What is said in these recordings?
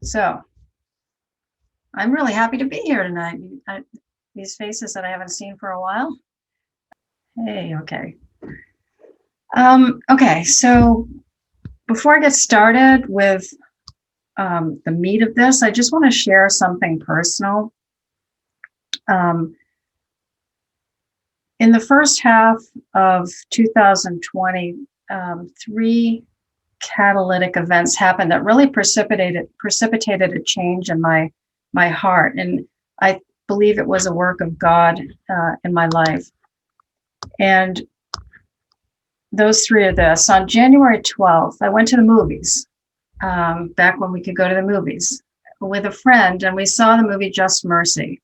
So I'm really happy to be here tonight. These faces that I haven't seen for a while. Hey, okay. Okay, so before I get started with the meat of this, I just want to share something personal. In the first half of 2020, three catalytic events happened that really precipitated a change in my heart, and I believe it was a work of God in my life. And those three are this. On January 12th, I went to the movies, back when we could go to the movies, with a friend, and we saw the movie Just Mercy.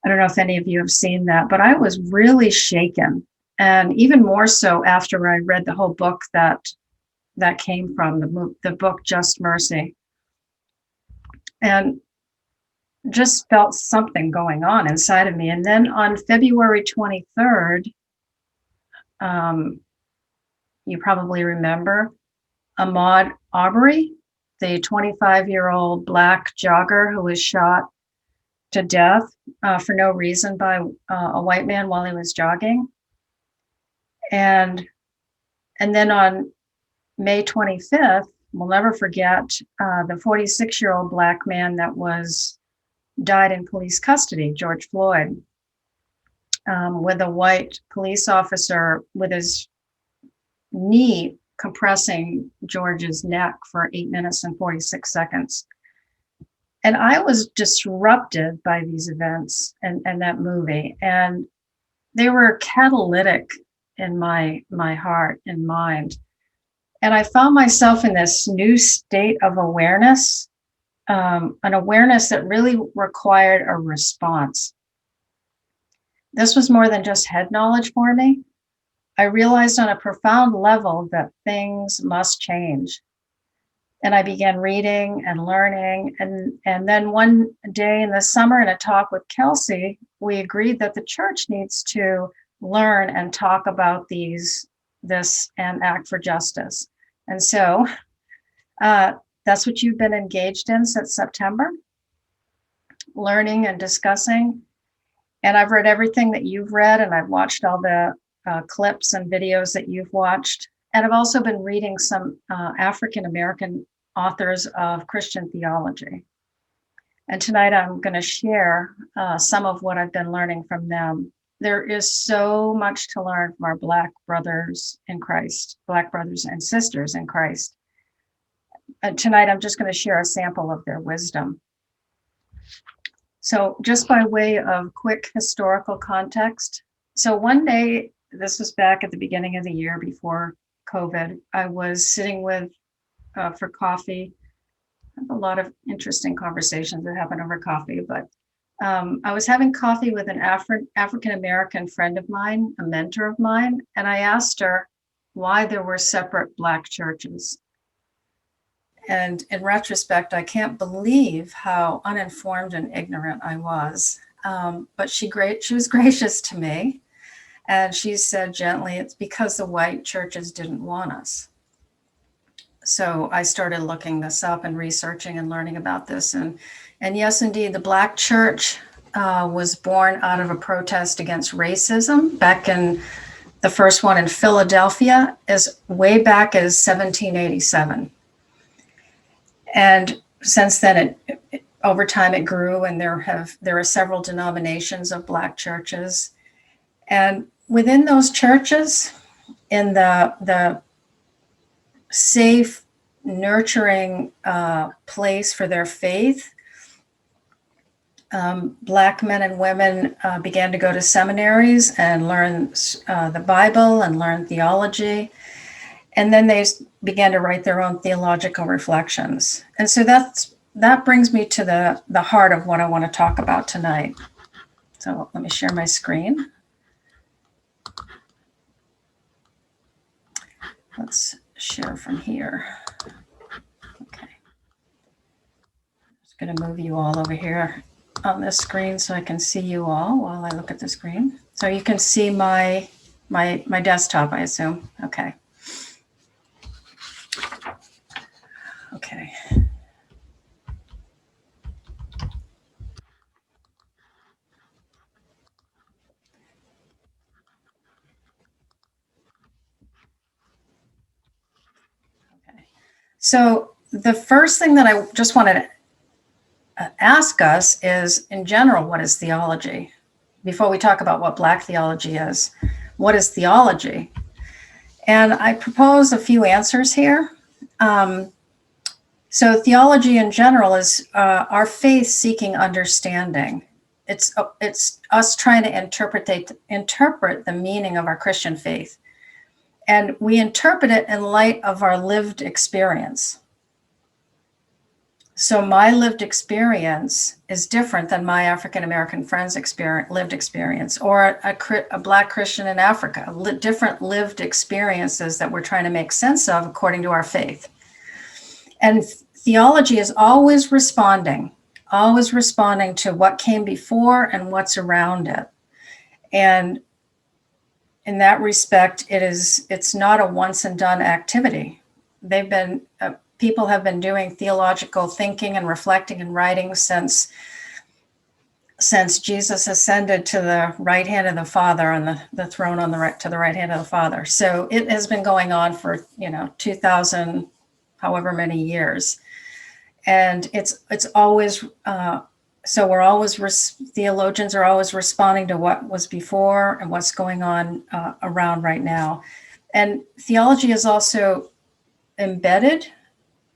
I don't know if any of you have seen that, but I was really shaken, and even more so after I read the whole book that came from the book Just Mercy, and just felt something going on inside of me. And then on February 23rd, you probably remember Ahmaud Arbery, the 25-year-old Black jogger who was shot to death for no reason by a white man while he was jogging. And then on May 25th, we'll never forget the 46-year-old Black man that died in police custody, George Floyd, with a white police officer with his knee compressing George's neck for 8 minutes and 46 seconds. And I was disrupted by these events and that movie. And they were catalytic in my heart and mind. And I found myself in this new state of awareness, an awareness that really required a response. This was more than just head knowledge for me. I realized on a profound level that things must change. And I began reading and learning. And then one day in the summer, in a talk with Kelsey, we agreed that the church needs to learn and talk about this and act for justice. And so that's what you've been engaged in since September, learning and discussing. And I've read everything that you've read, and I've watched all the clips and videos that you've watched. And I've also been reading some African-American authors of Christian theology. And tonight I'm going to share some of what I've been learning from them. There is so much to learn from our Black brothers in Christ, Black brothers and sisters in Christ. Tonight I'm just going to share a sample of their wisdom. So just by way of quick historical context, so one day, this was back at the beginning of the year before COVID, I was sitting for coffee. I have a lot of interesting conversations that happen over coffee, but I was having coffee with an African-American friend of mine, a mentor of mine, and I asked her why there were separate Black churches. And in retrospect, I can't believe how uninformed and ignorant I was. But she was gracious to me. And she said gently, it's because the white churches didn't want us. So I started looking this up and researching and learning about this. And yes, indeed, the Black church was born out of a protest against racism back in the first one in Philadelphia, as way back as 1787. And since then, over time it grew, and there are several denominations of Black churches. And within those churches, in the safe, nurturing place for their faith, Black men and women began to go to seminaries and learn the Bible and learn theology. And then they began to write their own theological reflections. And so that brings me to the heart of what I want to talk about tonight. So let me share my screen. Let's share from here. Okay. I'm just going to move you all over here on this screen so I can see you all while I look at the screen. So you can see my desktop, I assume. Okay. Okay. So the first thing that I just wanted to ask us is, in general, what is theology? Before we talk about what Black theology is, what is theology? And I propose a few answers here. So theology in general is our faith seeking understanding. It's us trying to interpret the meaning of our Christian faith. And we interpret it in light of our lived experience. So my lived experience is different than my African-American friend's lived experience, or a Black Christian in Africa, different lived experiences that we're trying to make sense of according to our faith. And theology is always responding to what came before and what's around it. And in that respect, it's not a once and done activity. People have been doing theological thinking and reflecting and writing since Jesus ascended to the right hand of the Father on the throne to the right hand of the Father. So it has been going on for 2,000 however many years, and it's always theologians are always responding to what was before and what's going on around right now. And theology is also embedded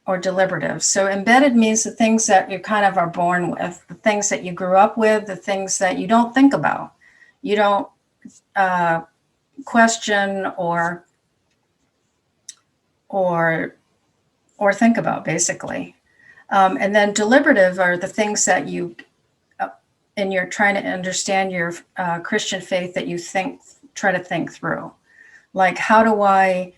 or deliberative. So embedded means the things that you kind of are born with, the things that you grew up with, the things that you don't think about, you don't question or think about, basically. And then deliberative are the things that and you're trying to understand your Christian faith, that you try to think through. Like, how do I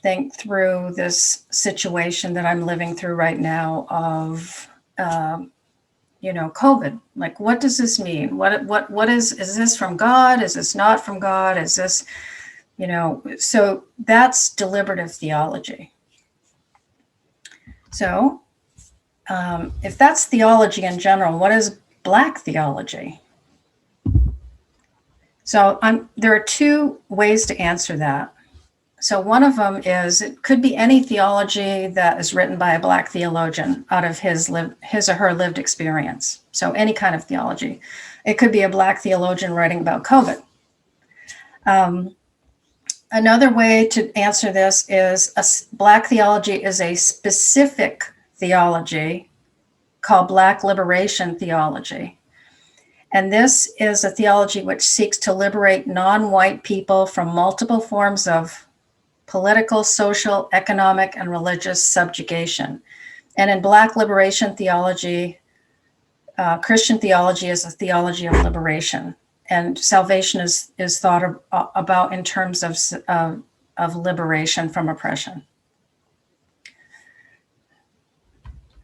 think through this situation that I'm living through right now of, COVID? Like, what does this mean? What is this from God? Is this not from God? Is this, so that's deliberative theology. So if that's theology in general, what is Black theology? So there are two ways to answer that. So one of them is, it could be any theology that is written by a Black theologian out of his or her lived experience. So any kind of theology. It could be a Black theologian writing about COVID. Another way to answer this is Black theology is a specific theology called Black liberation theology. And this is a theology which seeks to liberate non-white people from multiple forms of political, social, economic, and religious subjugation. And in Black liberation theology, Christian theology is a theology of liberation. And salvation is thought about in terms of liberation from oppression.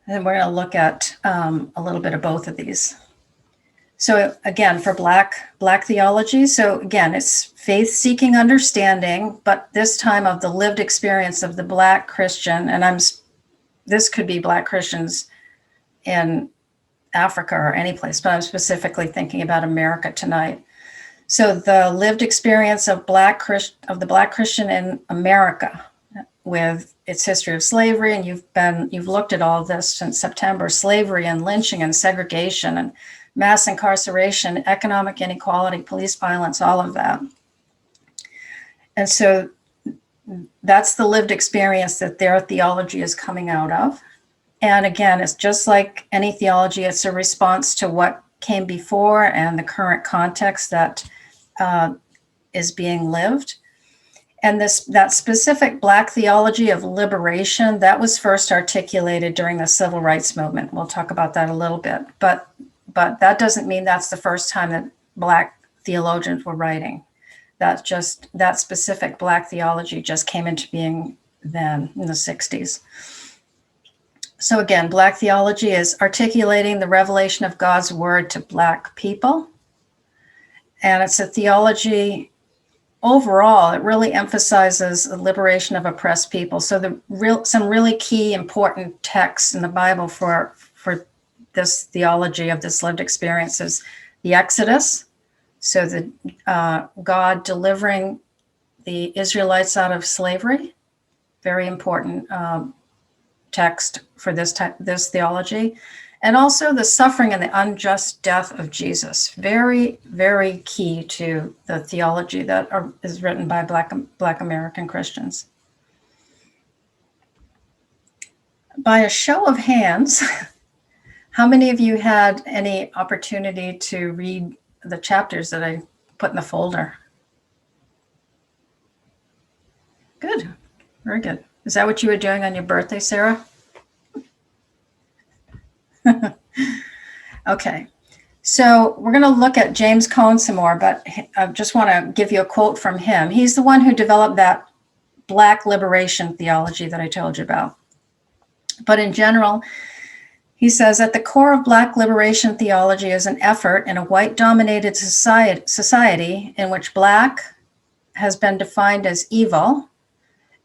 And we're going to look at a little bit of both of these. So again, for Black theology, so again, it's faith-seeking understanding, but this time of the lived experience of the Black Christian, and this could be Black Christians in Africa or any place, but I'm specifically thinking about America tonight. So the lived experience of the Black Christian in America, with its history of slavery, and you've looked at all this since September: slavery and lynching and segregation and mass incarceration, economic inequality, police violence, all of that. And so that's the lived experience that their theology is coming out of. And again, it's just like any theology, it's a response to what came before and the current context that is being lived. And that specific Black theology of liberation, that was first articulated during the Civil Rights Movement. We'll talk about that a little bit, but that doesn't mean that's the first time that Black theologians were writing. That specific Black theology just came into being then in the 60s. So again, Black theology is articulating the revelation of God's word to Black people. And it's a theology, overall, it really emphasizes the liberation of oppressed people. So some really key important texts in the Bible for this theology of this lived experience is the Exodus. So God delivering the Israelites out of slavery. very important text for this theology. And also the suffering and the unjust death of Jesus. Very, very key to the theology that is written by Black American Christians. By a show of hands, how many of you had any opportunity to read the chapters that I put in the folder? Good, very good. Is that what you were doing on your birthday, Sarah? Okay, so we're going to look at James Cone some more, but I just want to give you a quote from him. He's the one who developed that Black liberation theology that I told you about. But in general, he says, at the core of Black liberation theology is an effort in a white-dominated society in which Black has been defined as evil,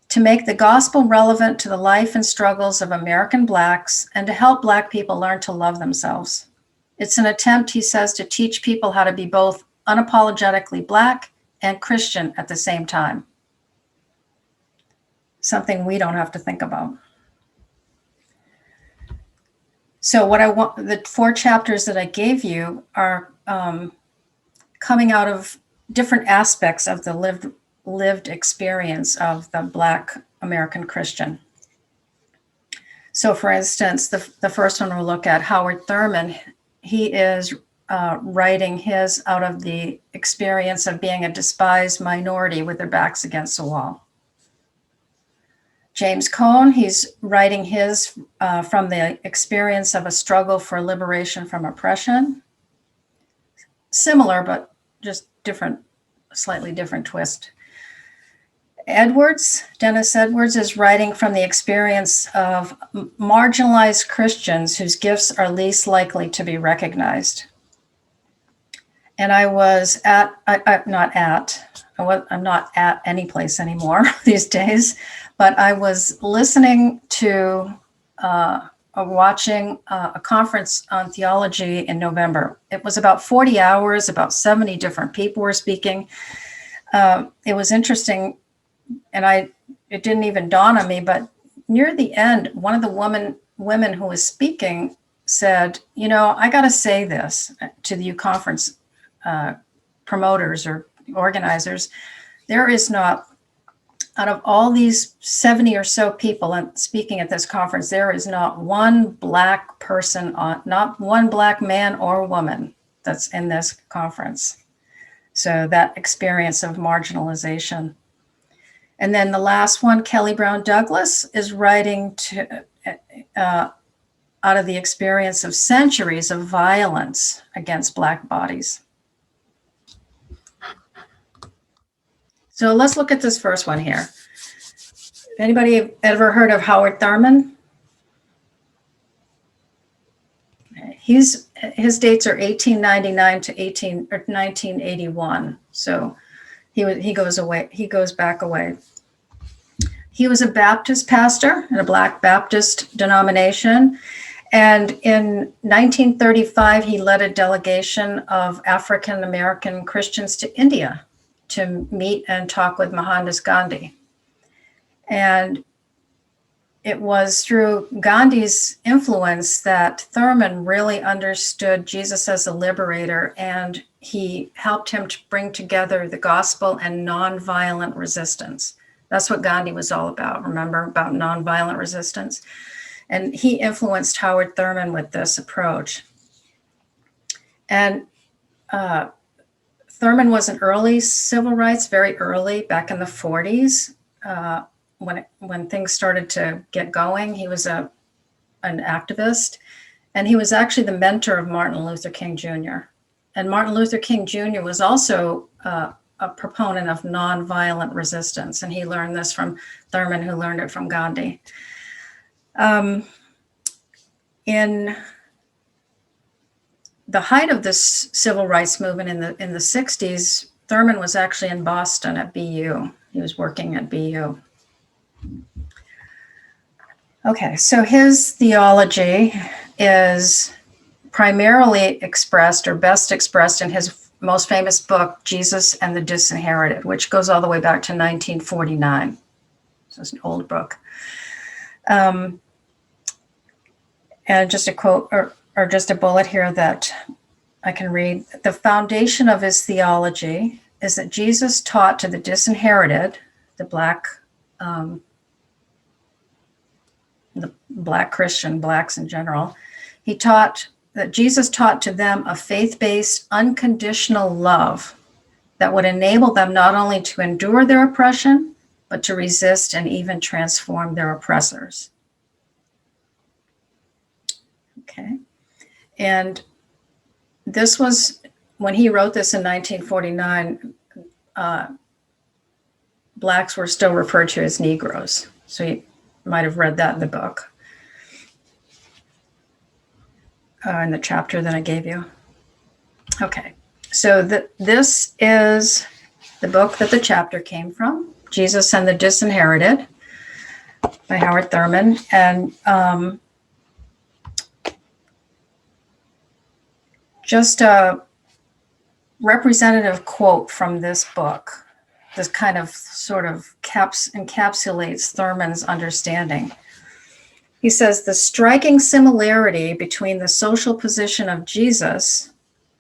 to make the gospel relevant to the life and struggles of American Blacks and to help Black people learn to love themselves. It's an attempt, he says, to teach people how to be both unapologetically Black and Christian at the same time. Something we don't have to think about. So what I want, the 4 chapters that I gave you are coming out of different aspects of the lived experience of the Black American Christian. So for instance, the first one we'll look at, Howard Thurman, he is writing his out of the experience of being a despised minority with their backs against the wall. James Cone, he's writing his from the experience of a struggle for liberation from oppression. Similar, but just different, slightly different twist. Dennis Edwards is writing from the experience of marginalized Christians whose gifts are least likely to be recognized. And I was I'm not at any place anymore these days, but I was listening to watching a conference on theology in November. It was about 40 hours, about 70 different people were speaking. It was interesting. And it didn't even dawn on me, but near the end, one of the women who was speaking said, you know, I got to say this to the conference promoters or organizers. There is not, out of all these 70 or so people speaking at this conference, there is not one Black person, not one Black man or woman that's in this conference. So that experience of marginalization. And then the last one, Kelly Brown Douglas, is writing out of the experience of centuries of violence against Black bodies. So let's look at this first one here. Anybody ever heard of Howard Thurman? His dates are 1899 to 1981. So he goes back away. He was a Baptist pastor in a Black Baptist denomination. And in 1935, he led a delegation of African American Christians to India to meet and talk with Mohandas Gandhi. And it was through Gandhi's influence that Thurman really understood Jesus as a liberator, and he helped him to bring together the gospel and nonviolent resistance. That's what Gandhi was all about, remember, about nonviolent resistance. And he influenced Howard Thurman with this approach. And Thurman was an early civil rights, very early, back in the 40s. When things started to get going, he was an activist. And he was actually the mentor of Martin Luther King Jr. And Martin Luther King Jr. was also a proponent of nonviolent resistance. And he learned this from Thurman, who learned it from Gandhi. In the height of this civil rights movement in the 60s, Thurman was actually in Boston at BU. He was working at BU. Okay, so his theology is primarily expressed, or best expressed, in his most famous book, Jesus and the Disinherited, which goes all the way back to 1949. This is an old book. And just a quote or just a bullet here that I can read. The foundation of his theology is that Jesus taught to the disinherited, the black Christian, blacks in general. Jesus taught to them a faith-based, unconditional love that would enable them not only to endure their oppression, but to resist and even transform their oppressors. Okay. And this was, when he wrote this in 1949, blacks were still referred to as Negroes. So you might have read that in the book, in the chapter that I gave you. Okay. So this is the book that the chapter came from, Jesus and the Disinherited by Howard Thurman. And just a representative quote from this book. This kind of sort of encapsulates Thurman's understanding. He says, the striking similarity between the social position of Jesus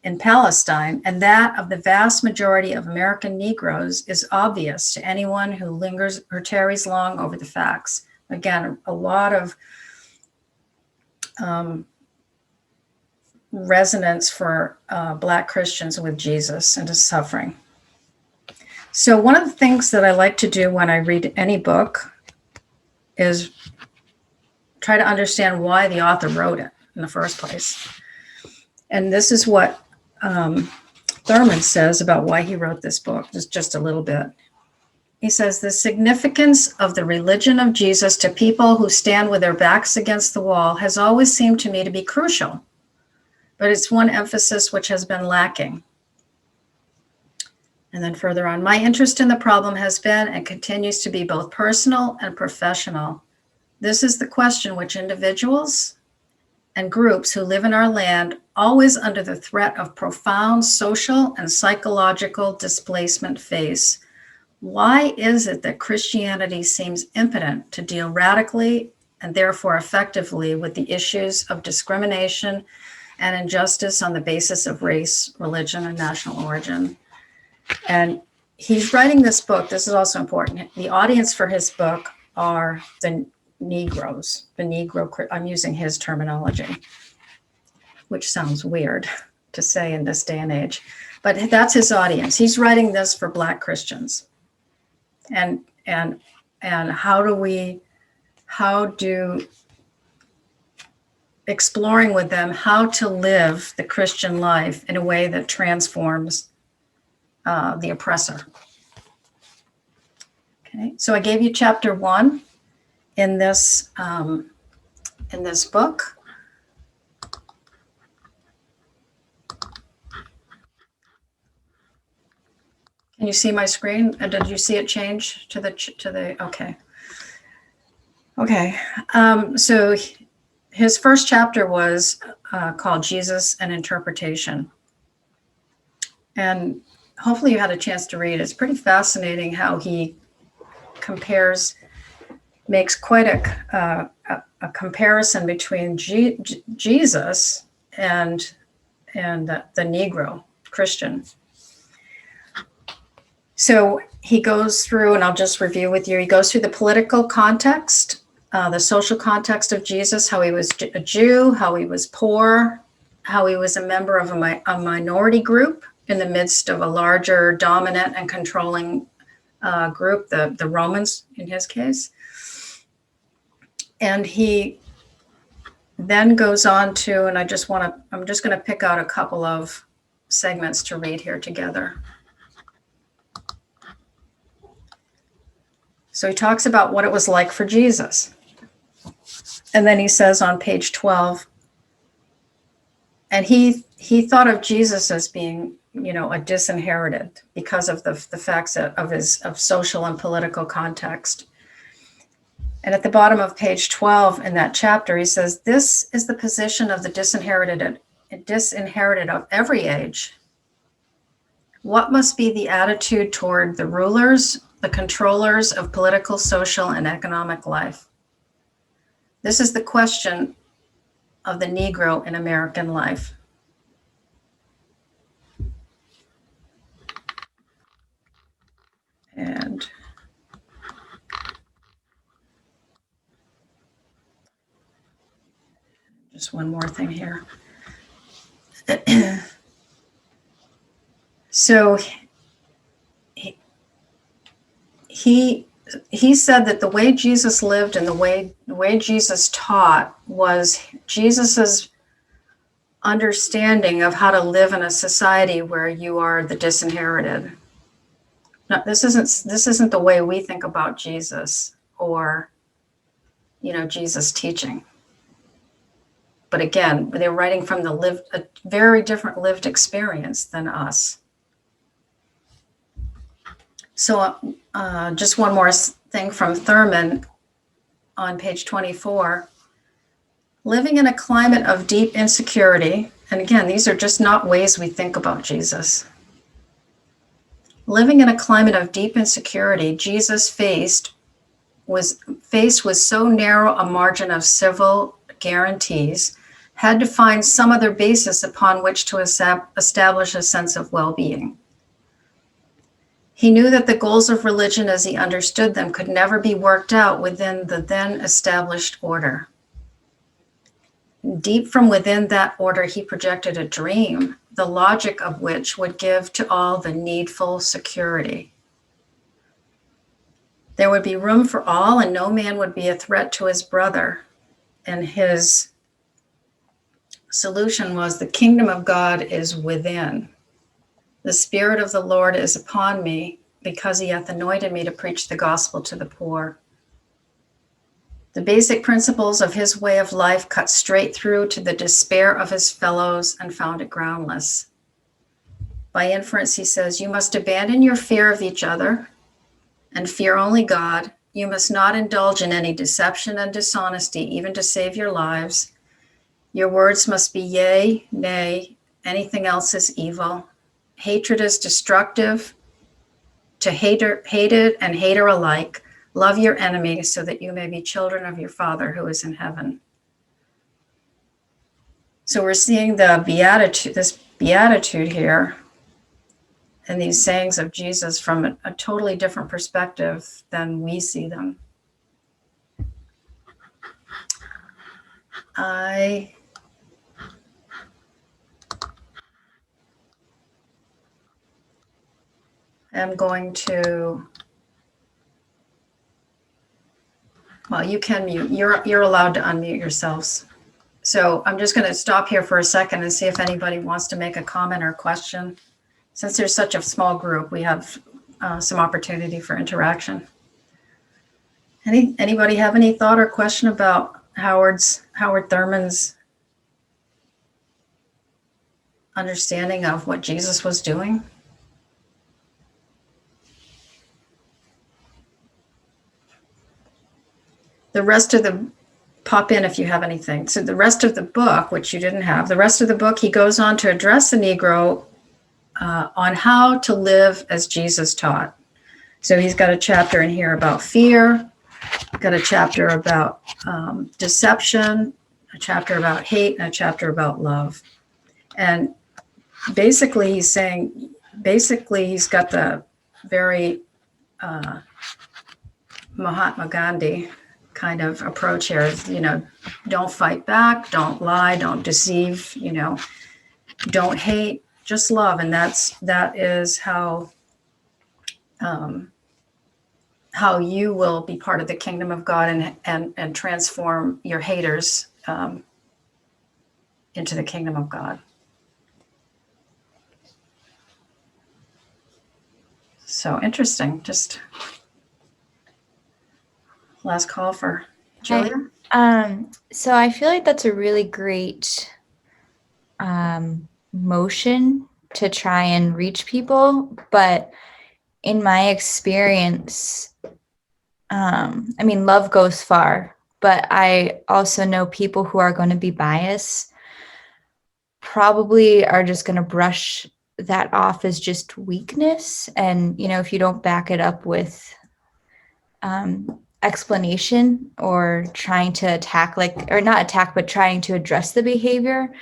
in Palestine and that of the vast majority of American Negroes is obvious to anyone who lingers or tarries long over the facts. Again, a lot of resonance for Black Christians with Jesus and his suffering. So one of the things that I like to do when I read any book is try to understand why the author wrote it in the first place. And this is what Thurman says about why he wrote this book, just a little bit. He says, the significance of the religion of Jesus to people who stand with their backs against the wall has always seemed to me to be crucial, but it's one emphasis which has been lacking. And then further on, my interest in the problem has been and continues to be both personal and professional. This is the question which individuals and groups who live in our land, always under the threat of profound social and psychological displacement, face. Why is it that Christianity seems impotent to deal radically and therefore effectively with the issues of discrimination and injustice on the basis of race, religion, and national origin? And he's writing this book. This is also important. The audience for his book are the Negroes, the Negro. I'm using his terminology, which sounds weird to say in this day and age, but that's his audience. He's writing this for Black Christians. And how do exploring with them how to live the Christian life in a way that transforms the oppressor. Okay, so I gave you chapter 1 in this book. Can you see my screen? Did you see it change to the okay? Okay. So his first chapter was called Jesus and Interpretation, and hopefully you had a chance to read it. It's pretty fascinating how he makes quite a comparison between Jesus and the Negro Christian. So he goes through, and I'll just review with you, he goes through the political context, the social context of Jesus, how he was a Jew, how he was poor, how he was a member of a minority group in the midst of a larger dominant and controlling group, the Romans in his case. And he then goes on to, and I'm just going to pick out a couple of segments to read here together. So he talks about what it was like for Jesus. And then he says on page 12, and he thought of Jesus as being, a disinherited because of the facts of social and political context. And at the bottom of page 12 in that chapter, he says, this is the position of the disinherited of every age. What must be the attitude toward the rulers the controllers of political, social, and economic life. This is the question of the Negro in American life. And just one more thing here. So he said that the way Jesus lived and the way Jesus taught was Jesus's understanding of how to live in a society where you are the disinherited. Now, this isn't the way we think about Jesus or, Jesus teaching. But again, they're writing from a very different lived experience than us. So just one more thing from Thurman on page 24. Living in a climate of deep insecurity, and again, these are just not ways we think about Jesus. Living in a climate of deep insecurity, Jesus faced with so narrow a margin of civil guarantees, had to find some other basis upon which to establish a sense of well-being. He knew that the goals of religion as he understood them could never be worked out within the then established order. Deep from within that order, he projected a dream, the logic of which would give to all the needful security. There would be room for all, and no man would be a threat to his brother. And his solution was, the kingdom of God is within. The Spirit of the Lord is upon me, because he hath anointed me to preach the gospel to the poor. The basic principles of his way of life cut straight through to the despair of his fellows and found it groundless. By inference, he says, you must abandon your fear of each other and fear only God. You must not indulge in any deception and dishonesty, even to save your lives. Your words must be yea, nay, anything else is evil. Hatred is destructive to hated and hater alike. Love your enemies so that you may be children of your Father who is in heaven. So we're seeing this beatitude here and these sayings of Jesus from a totally different perspective than we see them. I am going to, well, you can mute. You're allowed to unmute yourselves. So I'm just going to stop here for a second and see if anybody wants to make a comment or question. Since there's such a small group, we have some opportunity for interaction. Anybody have any thought or question about Howard Thurman's understanding of what Jesus was doing? The rest of the, pop in if you have anything. So the rest of the book, which you didn't have, the rest of the book, he goes on to address the Negro on how to live as Jesus taught. So he's got a chapter in here about fear, got a chapter about deception, a chapter about hate, and a chapter about love. And basically he's saying, he's got the very Mahatma Gandhi kind of approach here. Don't fight back, don't lie, don't deceive, don't hate, just love. And that is how you will be part of the kingdom of God and transform your haters into the kingdom of God. So interesting. Just last call for Julia. So I feel like that's a really great motion to try and reach people. But in my experience, love goes far, but I also know people who are going to be biased probably are just going to brush that off as just weakness. And, if you don't back it up with explanation or trying to attack, or not attack, but trying to address the behavior.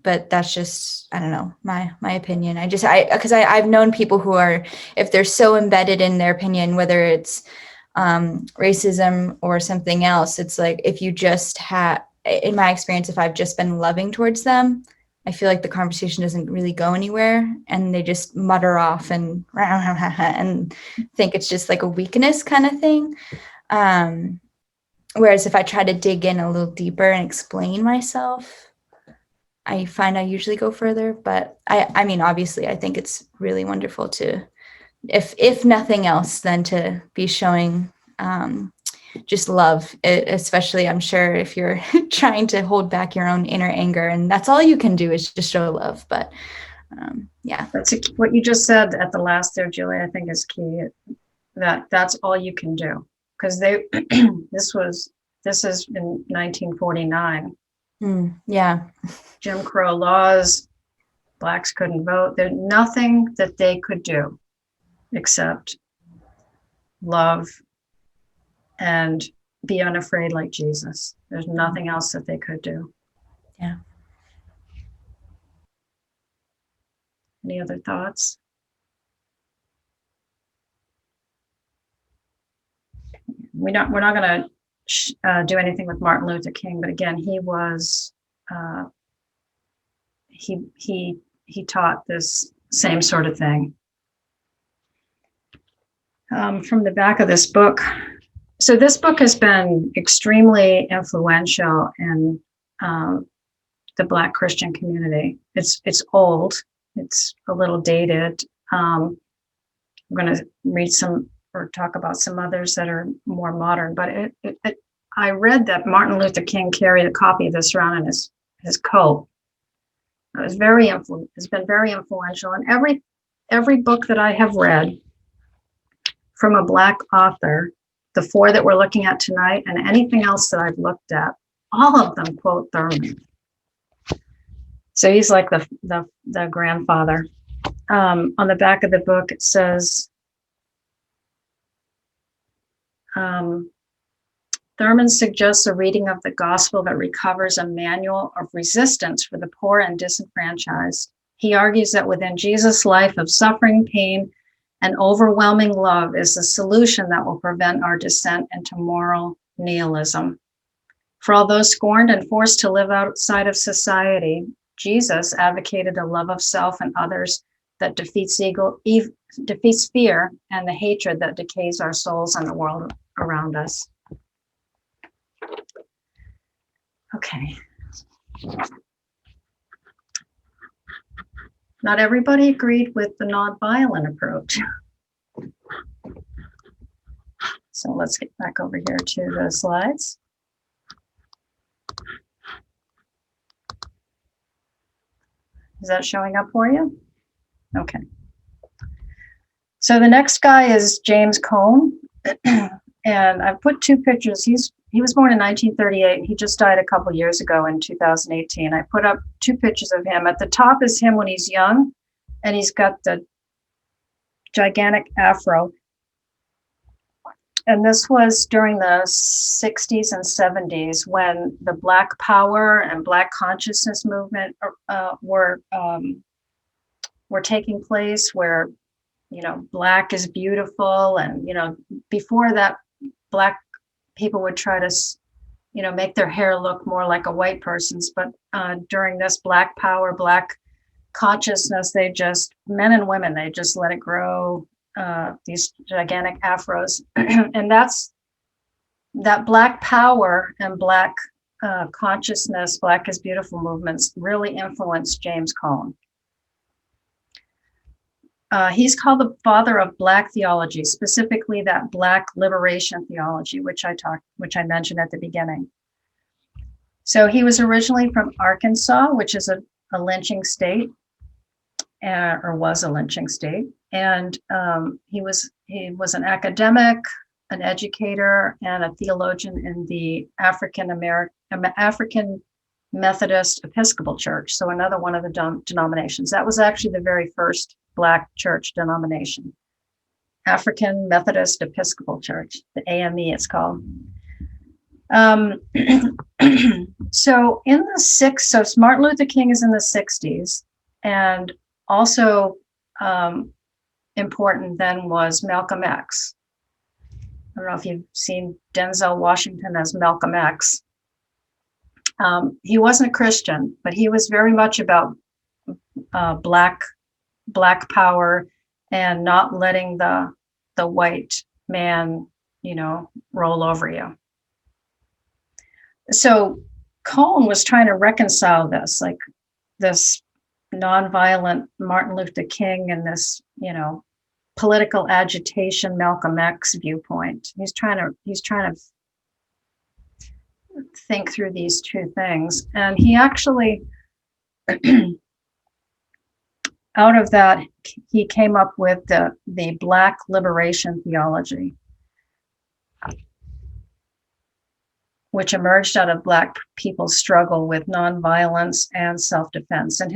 But that's just, I don't know, my opinion. Because I've known people who are, if they're so embedded in their opinion, whether it's racism or something else, it's like, if you just in my experience, if I've just been loving towards them, I feel like the conversation doesn't really go anywhere, and they just mutter off and and think it's just like a weakness kind of thing. Whereas if I try to dig in a little deeper and explain myself, I find I usually go further. But I mean, obviously, I think it's really wonderful to, if nothing else, then to be showing just love, especially, I'm sure, if you're trying to hold back your own inner anger, and that's all you can do is just show love. But yeah. What you just said at the last there, Julie, I think is key. That's all you can do. Because this is in 1949. Yeah. Jim Crow laws, blacks couldn't vote. There's nothing that they could do except love and be unafraid like Jesus. There's nothing else that they could do. Yeah. Any other thoughts? We're not going to do anything with Martin Luther King, but again, he was he taught this same sort of thing. From the back of this book, so this book has been extremely influential in the Black Christian community. It's old. It's a little dated. I'm going to read some or talk about some others that are more modern, but I read that Martin Luther King carried a copy of this around in his coat. It was it's been very influential. And every book that I have read from a Black author, the 4 that we're looking at tonight, and anything else that I've looked at, all of them quote Thurman. So he's like the grandfather. On the back of the book, it says, Thurman suggests a reading of the gospel that recovers a manual of resistance for the poor and disenfranchised. He argues that within Jesus' life of suffering, pain, and overwhelming love is the solution that will prevent our descent into moral nihilism. For although scorned and forced to live outside of society, Jesus advocated a love of self and others that defeats fear and the hatred that decays our souls and the world around us. Okay. Not everybody agreed with the nonviolent approach. So let's get back over here to the slides. Is that showing up for you? Okay. So the next guy is James Cone. And I've put 2 pictures. He was born in 1938. He just died a couple years ago in 2018. I put up 2 pictures of him. At the top is him when he's young, and he's got the gigantic afro. And this was during the 60s and 70s when the Black Power and Black consciousness movement were taking place, where, Black is beautiful. And, before that, Black people would try to, make their hair look more like a white person's. But during this Black Power, Black consciousness, men and women, they just let it grow, these gigantic afros. And that Black Power and Black consciousness, Black is beautiful movements really influenced James Cone. He's called the father of Black theology, specifically that Black liberation theology, which I mentioned at the beginning. So he was originally from Arkansas, which is a lynching state, or was a lynching state. And he was an academic, an educator, and a theologian in the African Methodist Episcopal Church, so another one of the denominations. That was actually the very first Black church denomination, African Methodist Episcopal Church, the AME it's called. So in the so Martin Luther King is in the 60s, and also important then was Malcolm X. I don't know if you've seen Denzel Washington as Malcolm X. He wasn't a Christian, but he was very much about black power and not letting the white man, roll over you. So Cone was trying to reconcile this, like this nonviolent Martin Luther King and this, political agitation Malcolm X viewpoint. He's trying to think through these two things, and he actually out of that he came up with the Black liberation theology, which emerged out of Black people's struggle with nonviolence and self-defense. And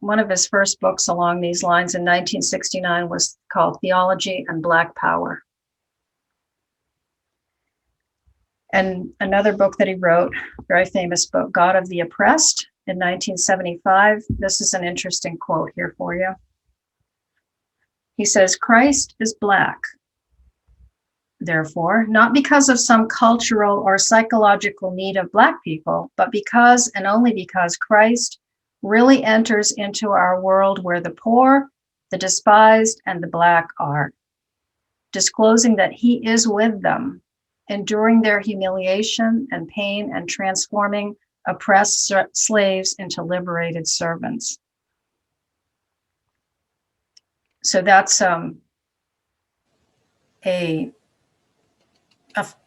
one of his first books along these lines in 1969 was called Theology and Black Power. And another book that he wrote, very famous book, God of the Oppressed, in 1975. This is an interesting quote here for you. He says, Christ is Black. Therefore, not because of some cultural or psychological need of Black people, but because and only because Christ really enters into our world where the poor, the despised, and the Black are, disclosing that he is with them, enduring their humiliation and pain and transforming oppressed slaves into liberated servants. So that's a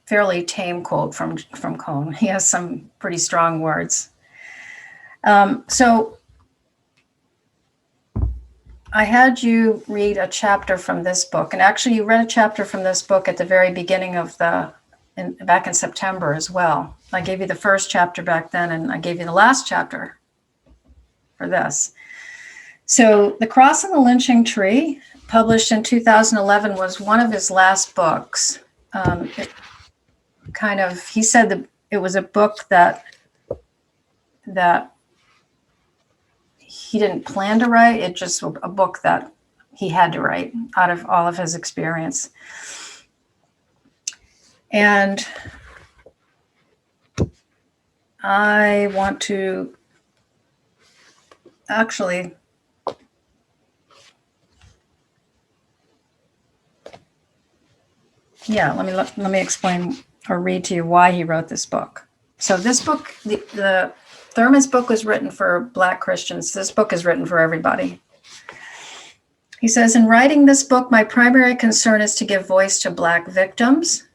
fairly tame quote from Cone. He has some pretty strong words. So I had you read a chapter from this book, and actually you read a chapter from this book at the very beginning of back in September as well. I gave you the first chapter back then, and I gave you the last chapter for this. So The Cross and the Lynching Tree, published in 2011, was one of his last books. He said that it was a book that he didn't plan to write. It just a book that he had to write out of all of his experience. And I want to actually let me explain or read to you why he wrote this book. So this book, the Thurman's book was written for Black Christians. This book is written for everybody. He says, in writing this book, my primary concern is to give voice to Black victims,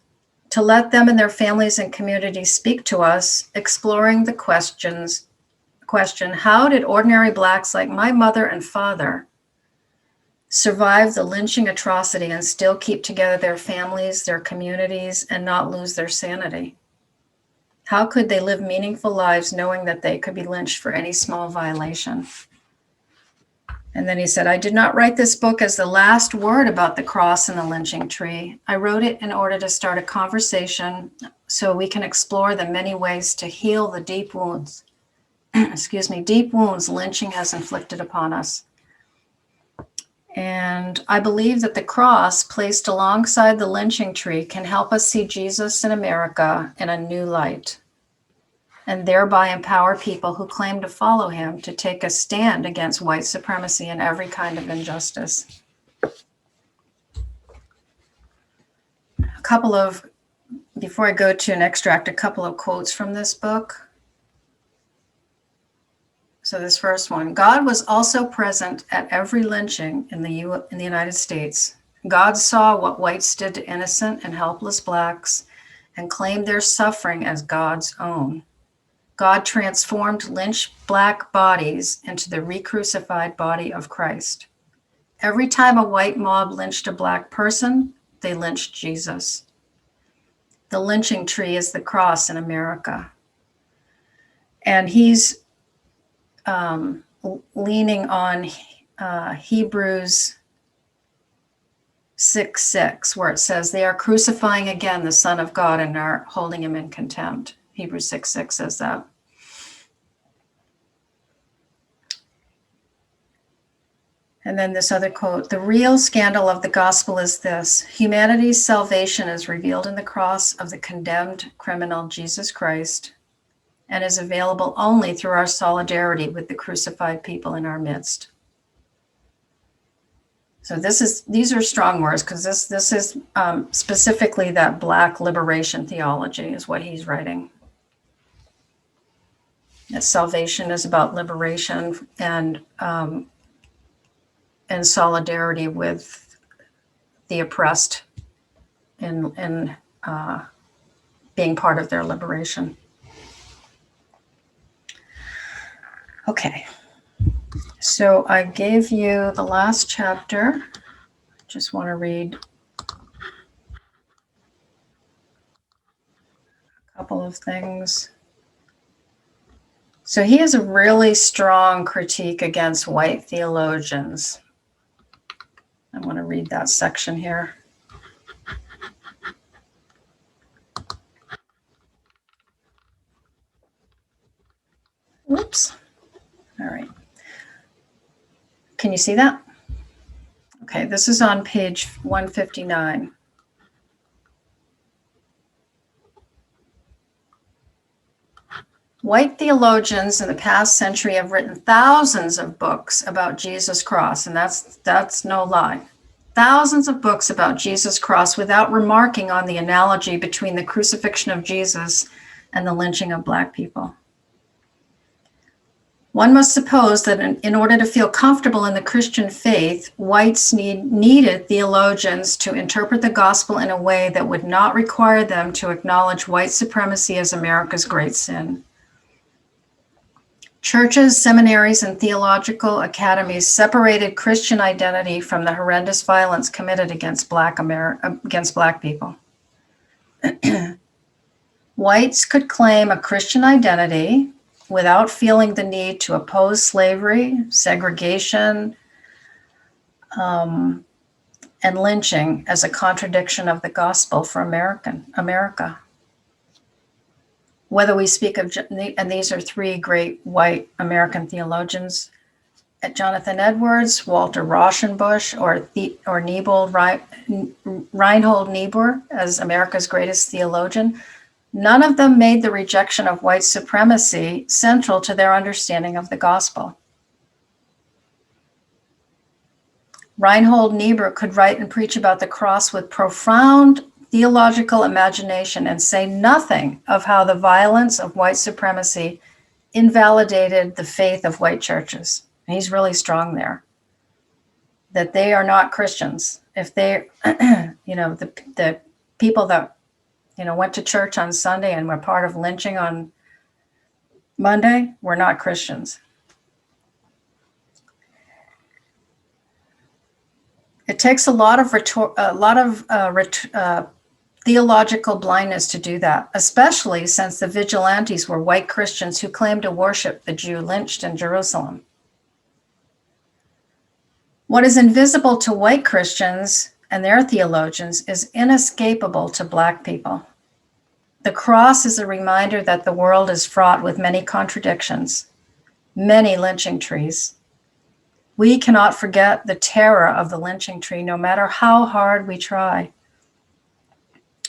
to let them and their families and communities speak to us, exploring the question, how did ordinary Blacks like my mother and father survive the lynching atrocity and still keep together their families, their communities, and not lose their sanity? How could they live meaningful lives knowing that they could be lynched for any small violation? And then he said, I did not write this book as the last word about the cross and the lynching tree. I wrote it in order to start a conversation so we can explore the many ways to heal the deep wounds, deep wounds lynching has inflicted upon us. And I believe that the cross placed alongside the lynching tree can help us see Jesus in America in a new light, and thereby empower people who claim to follow him to take a stand against white supremacy and every kind of injustice. Before I go to an extract, a couple of quotes from this book. So this first one, God was also present at every lynching in the United States. God saw what whites did to innocent and helpless Blacks and claimed their suffering as God's own. God transformed lynched Black bodies into the re-crucified body of Christ. Every time a white mob lynched a Black person, they lynched Jesus. The lynching tree is the cross in America. And he's leaning on Hebrews 6:6, where it says they are crucifying again the Son of God and are holding him in contempt. Hebrews 6:6 says that. And then this other quote, the real scandal of the gospel is this: humanity's salvation is revealed in the cross of the condemned criminal Jesus Christ and is available only through our solidarity with the crucified people in our midst. So these are strong words, because this is specifically that Black liberation theology is what he's writing. That salvation is about liberation and solidarity with the oppressed and being part of their liberation. Okay. So I gave you the last chapter. Just want to read a couple of things. So he has a really strong critique against white theologians. I want to read that section here. Whoops. All right. Can you see that? Okay, this is on page 159. White theologians in the past century have written thousands of books about Jesus' cross, and that's no lie. Thousands of books about Jesus' cross without remarking on the analogy between the crucifixion of Jesus and the lynching of Black people. One must suppose that in order to feel comfortable in the Christian faith, whites needed theologians to interpret the gospel in a way that would not require them to acknowledge white supremacy as America's great sin. Churches, seminaries, and theological academies separated Christian identity from the horrendous violence committed against Black people. Whites could claim a Christian identity without feeling the need to oppose slavery, segregation, and lynching as a contradiction of the gospel for America. Whether we speak of, and these are thrr great white American theologians, Jonathan Edwards, Walter Rauschenbusch, or Reinhold Niebuhr as America's greatest theologian, none of them made the rejection of white supremacy central to their understanding of the gospel. Reinhold Niebuhr could write and preach about the cross with profound theological imagination and say nothing of how the violence of white supremacy invalidated the faith of white churches. And he's really strong there, that they are not Christians. If they, the people that, went to church on Sunday and were part of lynching on Monday were not Christians. It takes a lot of theological blindness to do that, especially since the vigilantes were white Christians who claimed to worship the Jew lynched in Jerusalem. What is invisible to white Christians and their theologians is inescapable to Black people. The cross is a reminder that the world is fraught with many contradictions, many lynching trees. We cannot forget the terror of the lynching tree, no matter how hard we try.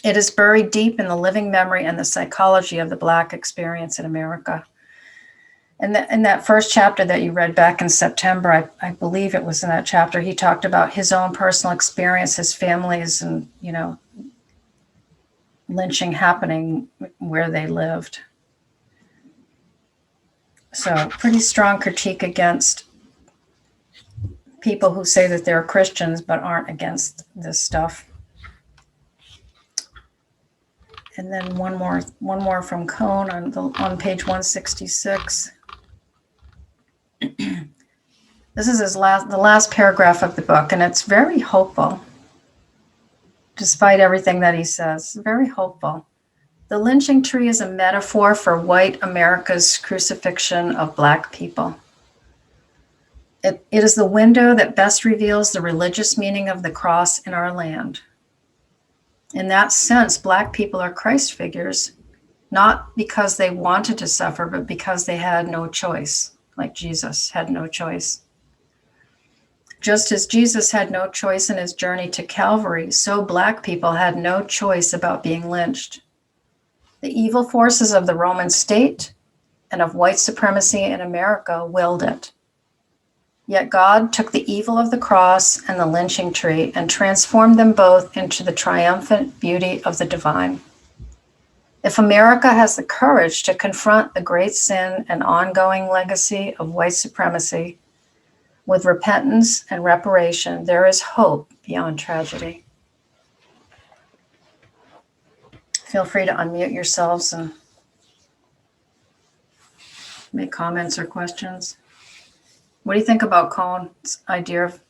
It is buried deep in the living memory and the psychology of the Black experience in America. And in that first chapter that you read back in September, I believe it was in that chapter, he talked about his own personal experience, his family's, and, lynching happening where they lived. So pretty strong critique against people who say that they're Christians but aren't against this stuff. And then one more from Cone on page 166. This is the last paragraph of the book, and it's very hopeful, despite everything that he says. Very hopeful. The lynching tree is a metaphor for white America's crucifixion of Black people. It is the window that best reveals the religious meaning of the cross in our land. In that sense, Black people are Christ figures, not because they wanted to suffer, but because they had no choice, like Jesus had no choice. Just as Jesus had no choice in his journey to Calvary, so Black people had no choice about being lynched. The evil forces of the Roman state and of white supremacy in America willed it. Yet God took the evil of the cross and the lynching tree and transformed them both into the triumphant beauty of the divine. If America has the courage to confront the great sin and ongoing legacy of white supremacy with repentance and reparation, there is hope beyond tragedy. Feel free to unmute yourselves and make comments or questions. What do you think about Cohen's idea of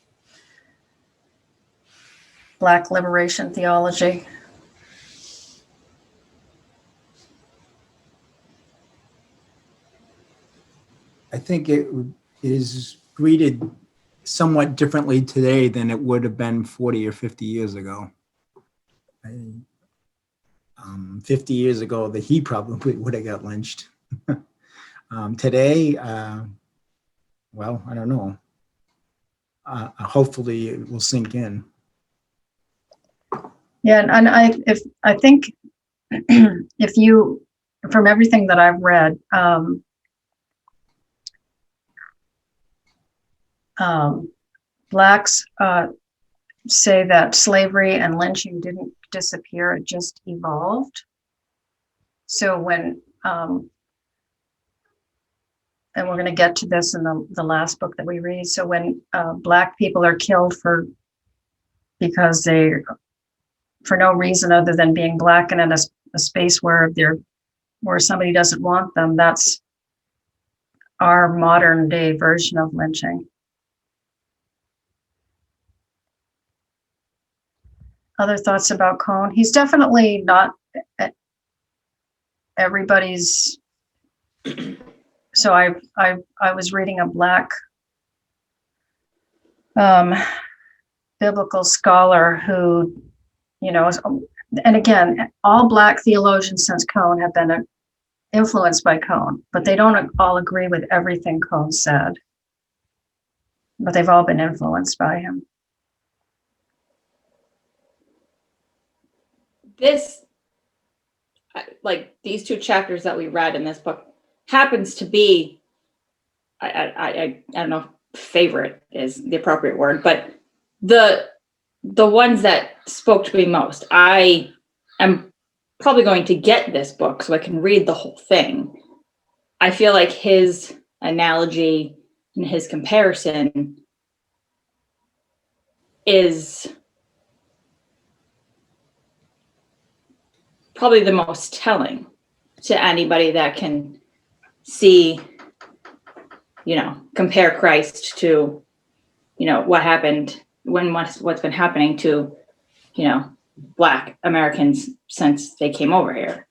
Black liberation theology? I think it is greeted somewhat differently today than it would have been 40 or 50 years ago. 50 years ago, that he probably would have got lynched. Today, well, I don't know. Hopefully it will sink in. Yeah, and I think if you, from everything that I've read, Blacks say that slavery and lynching didn't disappear, it just evolved. So when, and we're going to get to this in the last book that we read. So when Black people are killed because they, for no reason other than being Black and in a space where somebody doesn't want them, that's our modern day version of lynching. Other thoughts about Cohen? He's definitely not everybody's. So I was reading a Black biblical scholar who, and again, all Black theologians since Cohen have been influenced by Cohen, but they don't all agree with everything Cohen said. But they've all been influenced by him. These two chapters that we read in this book happens to be, I don't know if favorite is the appropriate word, but the ones that spoke to me most. I am probably going to get this book so I can read the whole thing. I feel like his analogy and his comparison is probably the most telling to anybody that can see, compare Christ to, what happened what's been happening to, Black Americans since they came over here.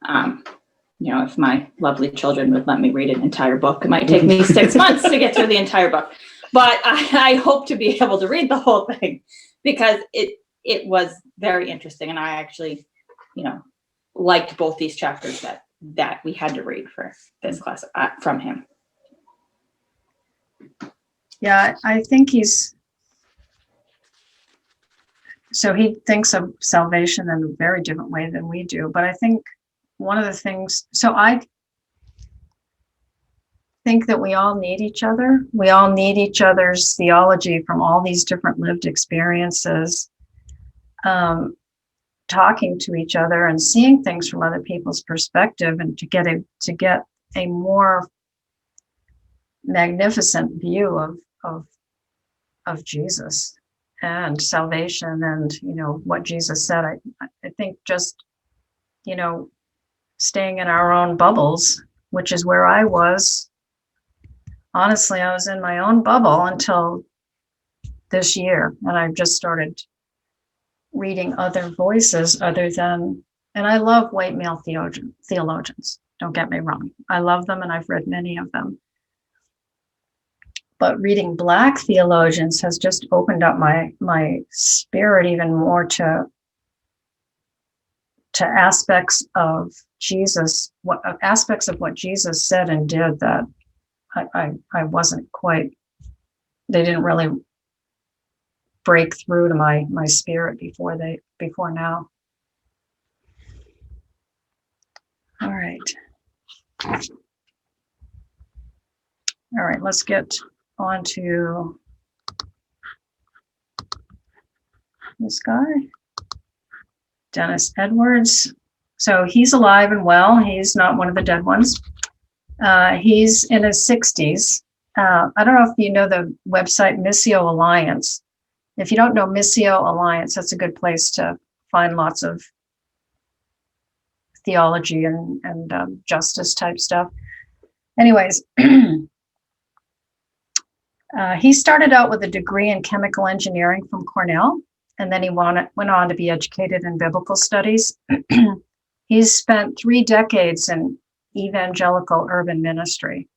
If my lovely children would let me read an entire book, it might take me 6 months to get through the entire book. But I hope to be able to read the whole thing because it was very interesting. And I actually, liked both these chapters that we had to read for this class from him. Yeah, I think he thinks of salvation in a very different way than we do. But I think one of the things, so I think that we all need each other. We all need each other's theology from all these different lived experiences, talking to each other and seeing things from other people's perspective, and to get a more magnificent view of Jesus and salvation and what Jesus said. I think just staying in our own bubbles, which is where I was. Honestly, I was in my own bubble until this year, and I've just started reading other voices other than And I love white male theologians. Don't get me wrong. I love them, and I've read many of them. But reading Black theologians has just opened up my spirit even more to aspects of Jesus, aspects of what Jesus said and did that I wasn't quite, they didn't really break through to my spirit before now. All right. All right, let's get on to this guy, Dennis Edwards. So he's alive and well. He's not one of the dead ones. He's in his 60s. I don't know if you know the website Missio Alliance. If you don't know Missio Alliance, that's a good place to find lots of theology and justice type stuff. Anyways, he started out with a degree in chemical engineering from Cornell, and then he went on to be educated in biblical studies. He's spent 3 decades in evangelical urban ministry.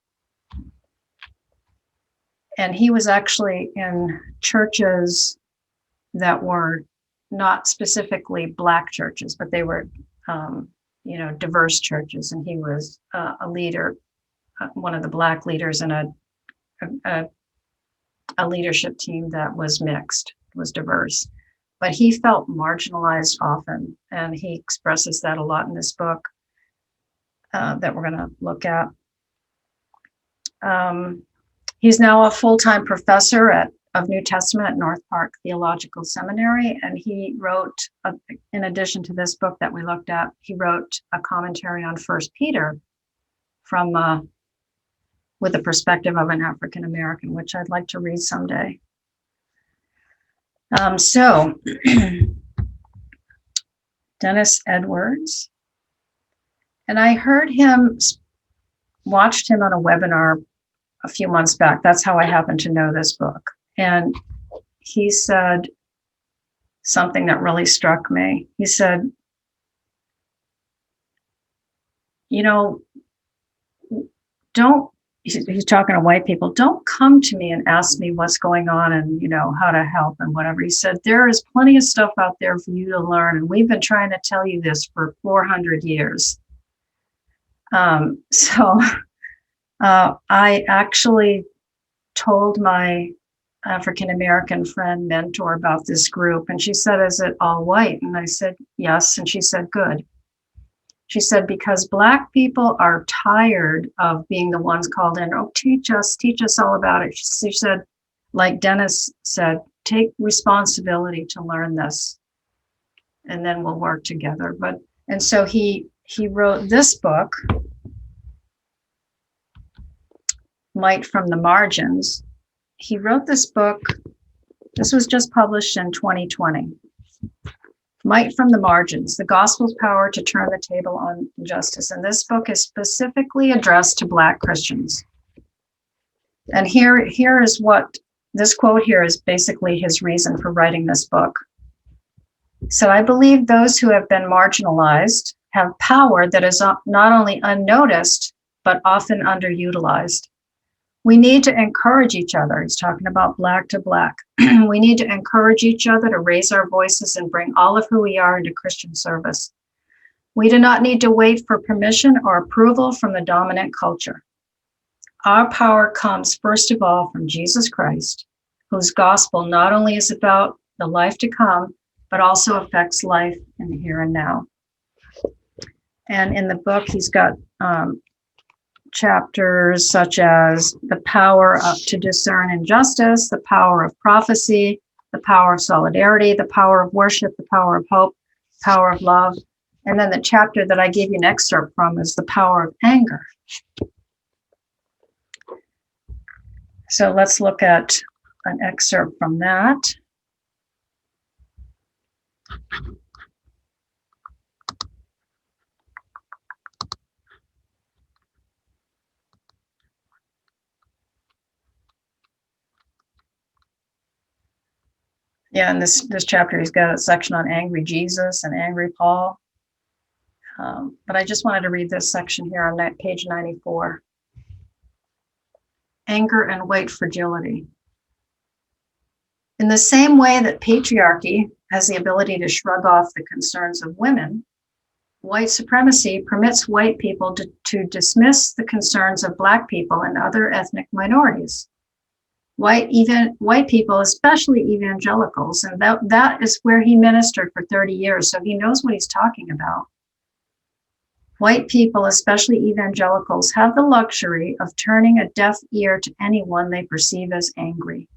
And he was actually in churches that were not specifically Black churches, but they were, diverse churches. And he was a leader, one of the Black leaders in a leadership team that was mixed, was diverse. But he felt marginalized often, and he expresses that a lot in this book that we're going to look at. He's now a full-time professor of New Testament at North Park Theological Seminary, and he wrote, in addition to this book that we looked at, he wrote a commentary on 1 Peter with the perspective of an African American, which I'd like to read someday. So, Dennis Edwards, and I watched him on a webinar a few months back. That's how I happened to know this book. And he said something that really struck me. He said, he's talking to white people, don't come to me and ask me what's going on and, how to help and whatever. He said, there is plenty of stuff out there for you to learn. And we've been trying to tell you this for 400 years. I actually told my African-American friend mentor about this group. And she said, is it all white? And I said, yes. And she said, good. She said, because Black people are tired of being the ones called in, oh, teach us all about it. She said, like Dennis said, take responsibility to learn this, and then we'll work together. And so he wrote this book, Might from the Margins. He wrote this book, this was just published in 2020. Might from the Margins, the Gospel's Power to Turn the Table on Injustice. And this book is specifically addressed to Black Christians. And here is what, this quote here is basically his reason for writing this book. So I believe those who have been marginalized have power that is not only unnoticed, but often underutilized. We need to encourage each other. He's talking about Black to Black. We need to encourage each other to raise our voices and bring all of who we are into Christian service. We do not need to wait for permission or approval from the dominant culture. Our power comes first of all from Jesus Christ, whose gospel not only is about the life to come, but also affects life in the here and now. And in the book, he's got chapters such as the power to discern injustice, the power of prophecy, the power of solidarity, the power of worship, the power of hope, power of love. And then the chapter that I gave you an excerpt from is the power of anger. So let's look at an excerpt from that. Yeah, in this chapter, he's got a section on angry Jesus and angry Paul. But I just wanted to read this section here on that page 94. Anger and white fragility. In the same way that patriarchy has the ability to shrug off the concerns of women, white supremacy permits white people to dismiss the concerns of Black people and other ethnic minorities. White people, especially evangelicals, and that is where he ministered for 30 years, so he knows what he's talking about. White people, especially evangelicals, have the luxury of turning a deaf ear to anyone they perceive as angry.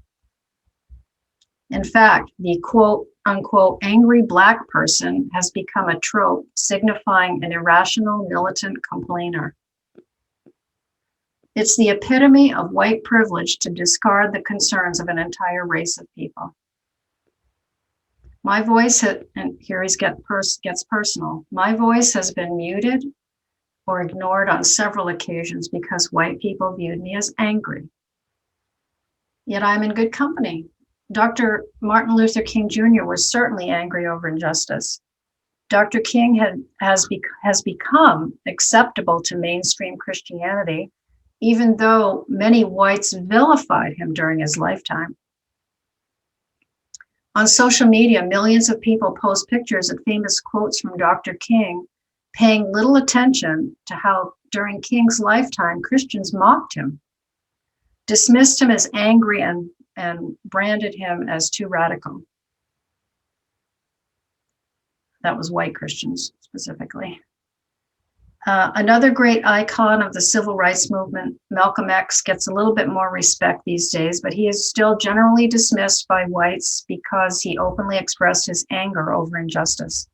In fact, the quote unquote angry Black person has become a trope signifying an irrational militant complainer. It's the epitome of white privilege to discard the concerns of an entire race of people. My voice, and here he gets personal, my voice has been muted or ignored on several occasions because white people viewed me as angry. Yet I'm in good company. Dr. Martin Luther King Jr. was certainly angry over injustice. Dr. King has become acceptable to mainstream Christianity, even though many whites vilified him during his lifetime. On social media, millions of people post pictures of famous quotes from Dr. King, paying little attention to how during King's lifetime, Christians mocked him, dismissed him as angry, and branded him as too radical. That was white Christians specifically. Another great icon of the civil rights movement, Malcolm X, gets a little bit more respect these days, but he is still generally dismissed by whites because he openly expressed his anger over injustice.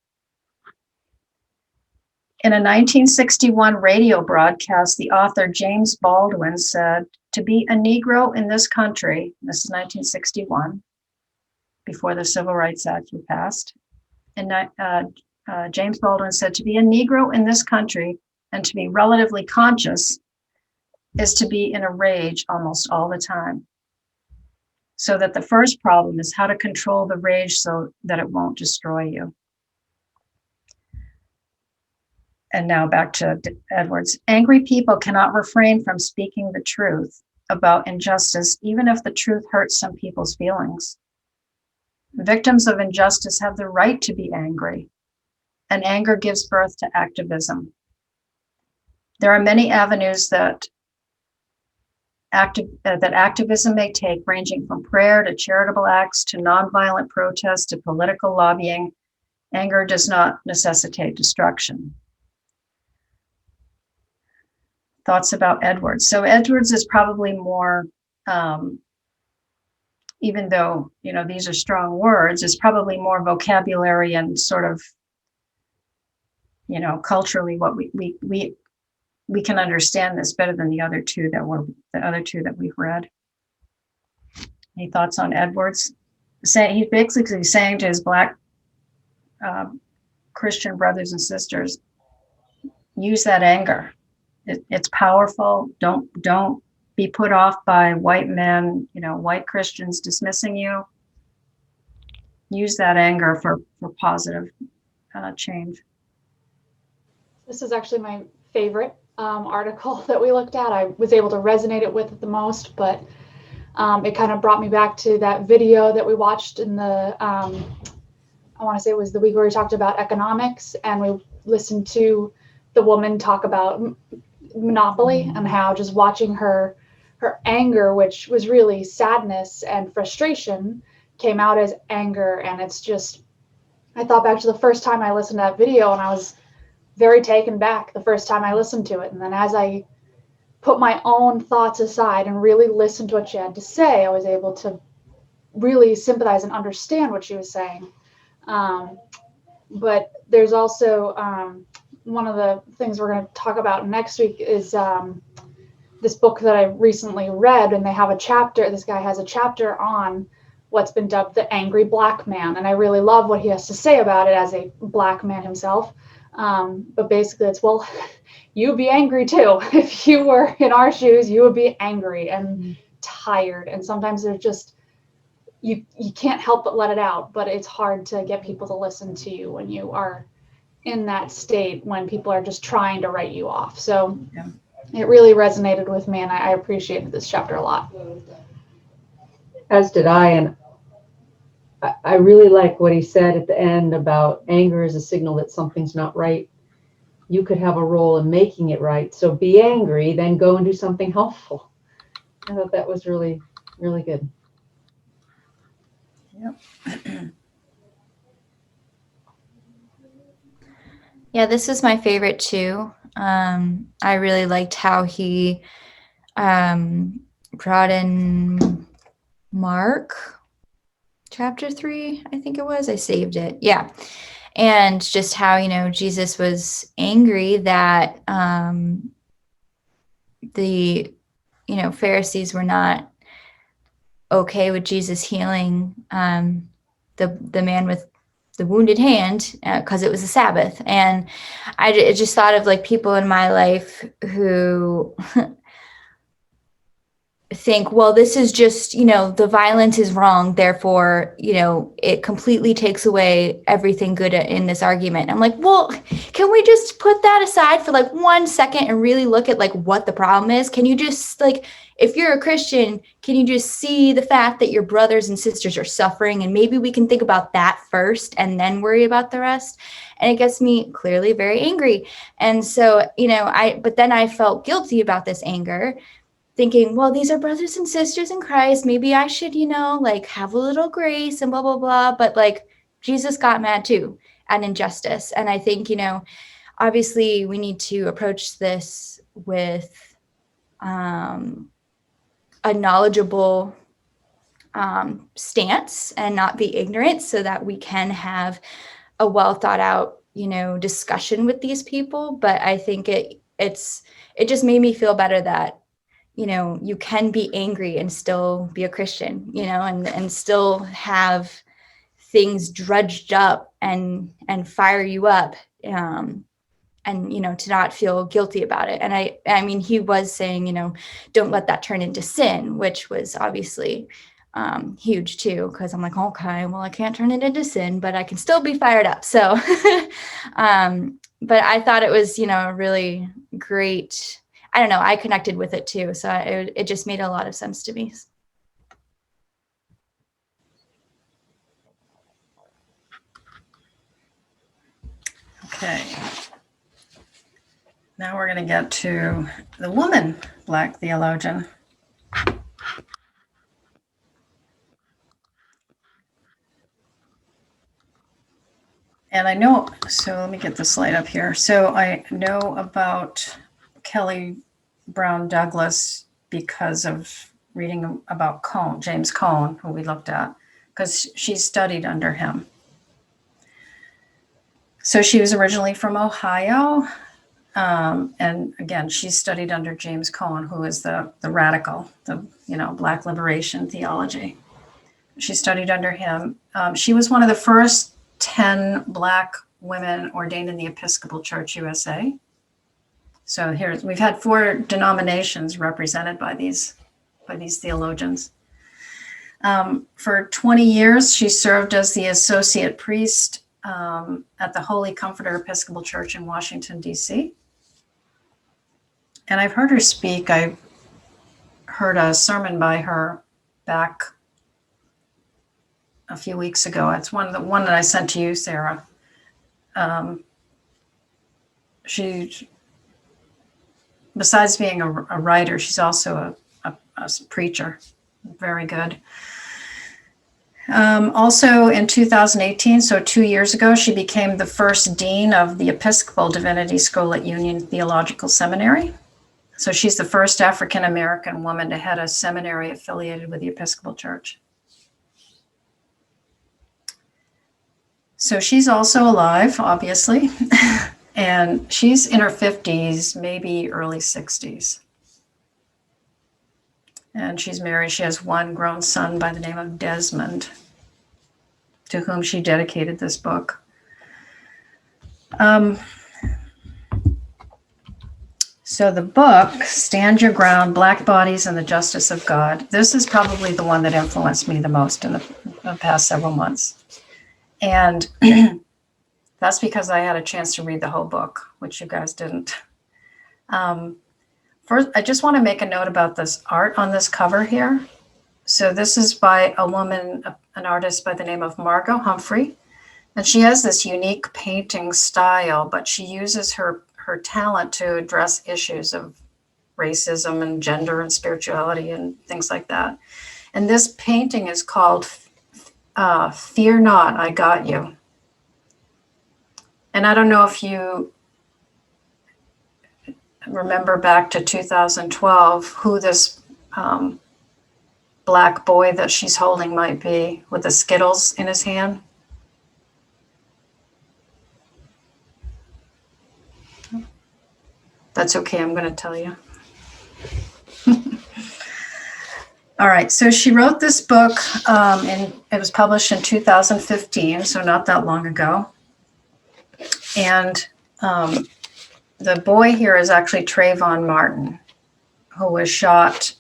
In a 1961 radio broadcast, the author James Baldwin said, "To be a Negro in this country," this is 1961, before the Civil Rights Act was passed, and James Baldwin said, "To be a Negro in this country and to be relatively conscious is to be in a rage almost all the time. So that the first problem is how to control the rage so that it won't destroy you." And now back to Edwards. Angry people cannot refrain from speaking the truth about injustice, even if the truth hurts some people's feelings. Victims of injustice have the right to be angry, and anger gives birth to activism. There are many avenues that activism may take, ranging from prayer to charitable acts to nonviolent protest to political lobbying. Anger does not necessitate destruction. Thoughts about Edwards. So Edwards is probably more, even though, these are strong words, is probably more vocabulary and sort of, culturally what we can understand this better than the other two that we've read. Any thoughts on Edwards? He's basically saying to his Black Christian brothers and sisters, use that anger. It's powerful. Don't be put off by white men, white Christians dismissing you. Use that anger for positive change. This is actually my favorite article that we looked at. I was able to resonate it with it the most, but it kind of brought me back to that video that we watched in the, I want to say it was the week where we talked about economics, and we listened to the woman talk about monopoly and how just watching her anger, which was really sadness and frustration, came out as anger. And it's just, I thought back to the first time I listened to that video, and I was very taken back the first time I listened to it. And then as I put my own thoughts aside and really listened to what she had to say, I was able to really sympathize and understand what she was saying. But there's also one of the things we're going to talk about next week is this book that I recently read, and they have a chapter, this guy has a chapter on what's been dubbed the angry Black man. And I really love what he has to say about it as a Black man himself. But basically it's, well, you'd be angry too. If you were in our shoes, you would be angry and tired. And sometimes they're just, you can't help but let it out, but it's hard to get people to listen to you when you are in that state when people are just trying to write you off. So Yeah. it really resonated with me, and I appreciated this chapter a lot. As did I, and I really like what he said at the end about anger is a signal that something's not right. You could have a role in making it right. So be angry, then go and do something helpful. I thought that was really, really good. Yep. Yeah, this is my favorite too. I really liked how he brought in Mark chapter 3, I think it was. I saved it. Yeah. And just how, Jesus was angry that the, Pharisees were not okay with Jesus healing the man with the wounded hand because it was a Sabbath. And I just thought of like people in my life who think, well, this is just, the violence is wrong. Therefore, it completely takes away everything good in this argument. I'm like, well, can we just put that aside for like 1 second and really look at like what the problem is? Can you just like, if you're a Christian, can you just see the fact that your brothers and sisters are suffering? And maybe we can think about that first and then worry about the rest. And it gets me clearly very angry. And so, but then I felt guilty about this anger, thinking, well, these are brothers and sisters in Christ. Maybe I should, like have a little grace and blah, blah, blah. But like Jesus got mad too at injustice. And I think, obviously we need to approach this with a knowledgeable stance and not be ignorant so that we can have a well thought out, discussion with these people. But I think it just made me feel better that, you can be angry and still be a Christian, and still have things drudged up and fire you up, and, to not feel guilty about it. And I mean, he was saying, don't let that turn into sin, which was obviously huge too, because I'm like, okay, well, I can't turn it into sin, but I can still be fired up. So, but I thought it was, a really great, I don't know, I connected with it too. So it just made a lot of sense to me. Okay. Now we're going to get to the woman Black theologian. And I know, so let me get the slide up here. So I know about Kelly Brown Douglas because of reading about Cone, James Cone, who we looked at, because she studied under him. So she was originally from Ohio. And again, she studied under James Cone, who is the radical, the Black liberation theology. She studied under him. She was one of the first 10 Black women ordained in the Episcopal Church USA. So we've had 4 denominations represented by these theologians. For 20 years, she served as the associate priest at the Holy Comforter Episcopal Church in Washington, D.C. And I've heard her speak. I heard a sermon by her back a few weeks ago. It's one that I sent to you, Sarah. She, besides being a writer, she's also a preacher. Very good. Also in 2018, so 2 years ago, she became the first dean of the Episcopal Divinity School at Union Theological Seminary. So she's the first African-American woman to head a seminary affiliated with the Episcopal Church. So she's also alive, obviously, and she's in her 50s, maybe early 60s. And she's married. She has one grown son by the name of Desmond, to whom she dedicated this book. So the book, Stand Your Ground, Black Bodies and the Justice of God, this is probably the one that influenced me the most in the past several months. And the That's because I had a chance to read the whole book, which you guys didn't. First, I just want to make a note about this art on this cover here. So this is by a woman, an artist by the name of Margot Humphrey. And she has this unique painting style, but she uses her talent to address issues of racism and gender and spirituality and things like that. And this painting is called Fear Not, I Got You. And I don't know if you remember back to 2012 who this black boy that she's holding might be with the Skittles in his hand. That's okay, I'm going to tell you. All right, so she wrote this book, and it was published in 2015, so not that long ago. And the boy here is actually Trayvon Martin, who was shot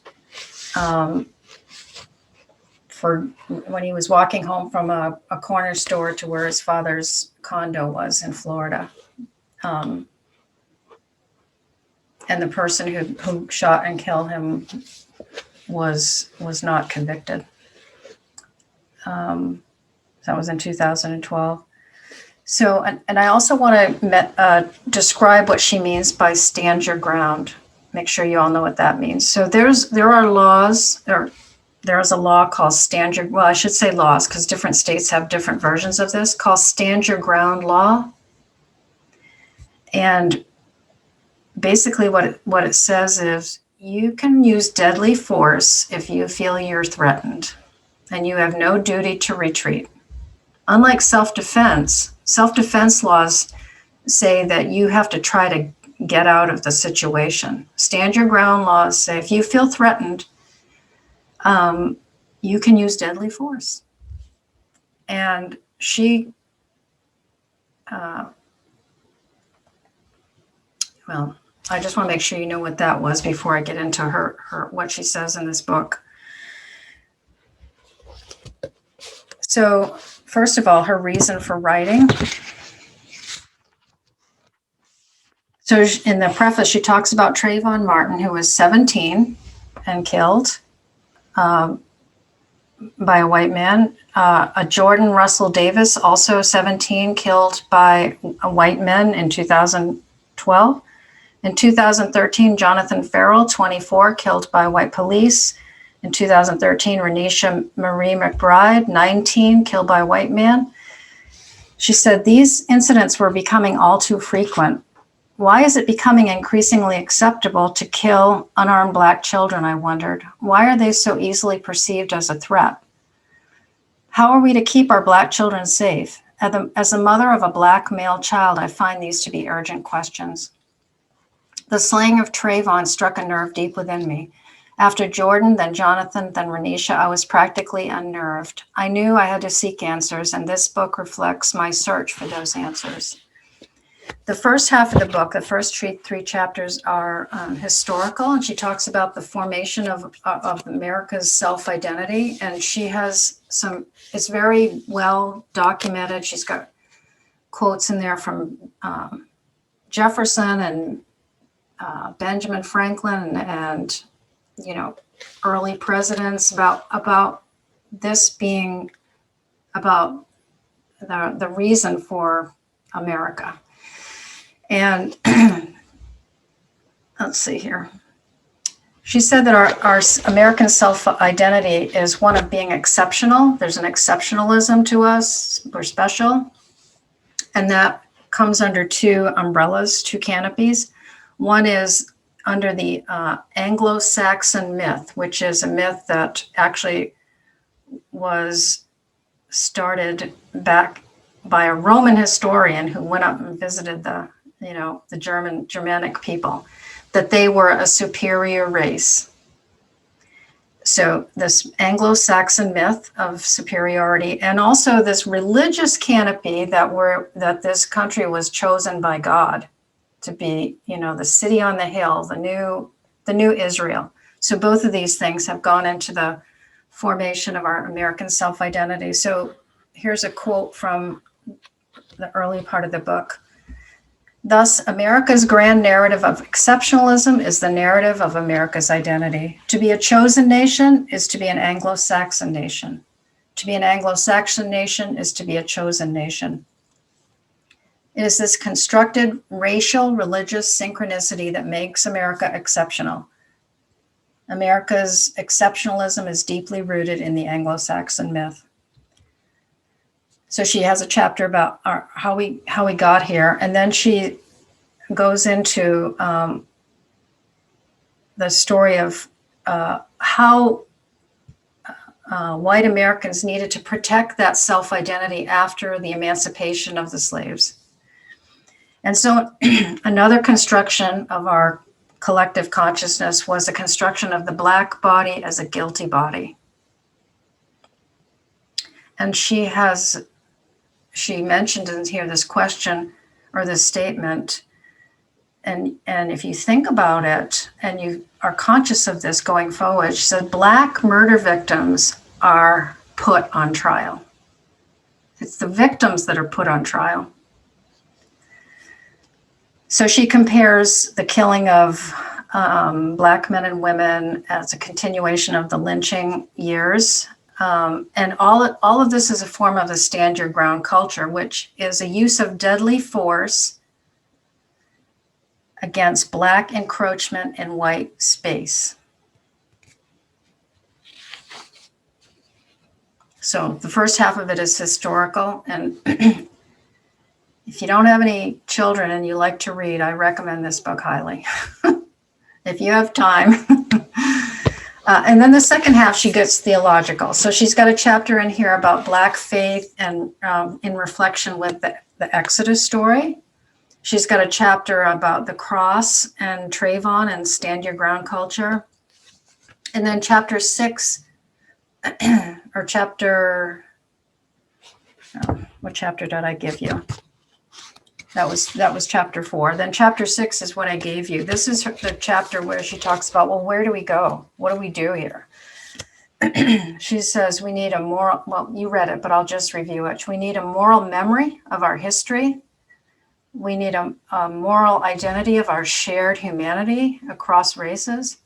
for when he was walking home from a corner store to where his father's condo was in Florida. And the person who shot and killed him was not convicted. That was in 2012. So, and I also want to describe what she means by stand your ground. Make sure you all know what that means. So there are laws, there is a law called I should say laws because different states have different versions of this, called stand your ground law. And basically what it says is you can use deadly force if you feel you're threatened and you have no duty to retreat. Unlike self-defense laws say that you have to try to get out of the situation. Stand your ground laws say if you feel threatened, you can use deadly force. And she, well, I just want to make sure you know what that was before I get into her what she says in this book. So, first of all, her reason for writing. So in the preface, she talks about Trayvon Martin, who was 17 and killed by a white man. A Jordan Russell Davis, also 17, killed by white men in 2012. In 2013, Jonathan Farrell, 24, killed by white police. In 2013, Renisha Marie McBride, 19, killed by a white man. She said, these incidents were becoming all too frequent. Why is it becoming increasingly acceptable to kill unarmed Black children, I wondered. Why are they so easily perceived as a threat? How are we to keep our Black children safe? As a mother of a Black male child, I find these to be urgent questions. The slaying of Trayvon struck a nerve deep within me. After Jordan, then Jonathan, then Renisha, I was practically unnerved. I knew I had to seek answers, and this book reflects my search for those answers. The first half of the book, the first three chapters are historical, and she talks about the formation of America's self-identity, and she has it's very well documented. She's got quotes in there from Jefferson and Benjamin Franklin and early presidents about this being about the reason for America. And let's see here. She said that our American self-identity is one of being exceptional. There's an exceptionalism to us. We're special. And that comes under two umbrellas, two canopies. One is under the Anglo-Saxon myth, which is a myth that actually was started back by a Roman historian who went up and visited the Germanic people, that they were a superior race. So this Anglo-Saxon myth of superiority, and also this religious canopy that this country was chosen by God to be, the city on the hill, the new Israel. So both of these things have gone into the formation of our American self-identity. So here's a quote from the early part of the book. Thus, America's grand narrative of exceptionalism is the narrative of America's identity. To be a chosen nation is to be an Anglo-Saxon nation. To be an Anglo-Saxon nation is to be a chosen nation. It is this constructed racial, religious synchronicity that makes America exceptional. America's exceptionalism is deeply rooted in the Anglo-Saxon myth. So she has a chapter about how we got here, and then she goes into the story of how white Americans needed to protect that self-identity after the emancipation of the slaves. And so another construction of our collective consciousness was the construction of the Black body as a guilty body. And she mentioned in here this question or this statement, and if you think about it and you are conscious of this going forward, she said Black murder victims are put on trial. It's the victims that are put on trial. So she compares the killing of Black men and women as a continuation of the lynching years. And all of this is a form of a stand your ground culture, which is a use of deadly force against Black encroachment in white space. So the first half of it is historical, and if you don't have any children and you like to read, I recommend this book highly, if you have time. And then the second half, she gets theological. So she's got a chapter in here about Black faith and in reflection with the Exodus story. She's got a chapter about the cross and Trayvon and stand your ground culture. And then chapter 6, or chapter, what chapter did I give you? That was chapter 4. Then chapter 6 is what I gave you. This is the chapter where she talks about, well, where do we go? What do we do here? She says we need a moral, well, you read it, but I'll just review it. We need a moral memory of our history. We need a moral identity of our shared humanity across races.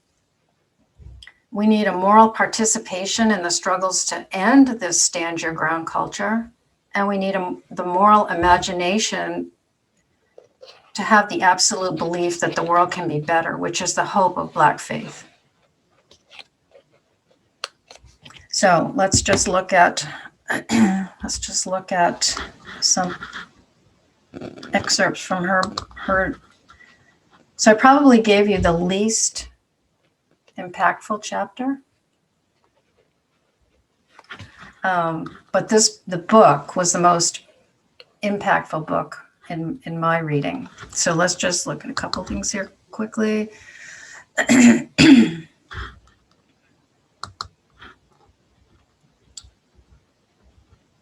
We need a moral participation in the struggles to end this stand your ground culture. And we need the moral imagination to have the absolute belief that the world can be better, which is the hope of Black faith. So let's just look at some excerpts from her. So I probably gave you the least impactful chapter. But the book was the most impactful book in my reading. So let's just look at a couple things here quickly.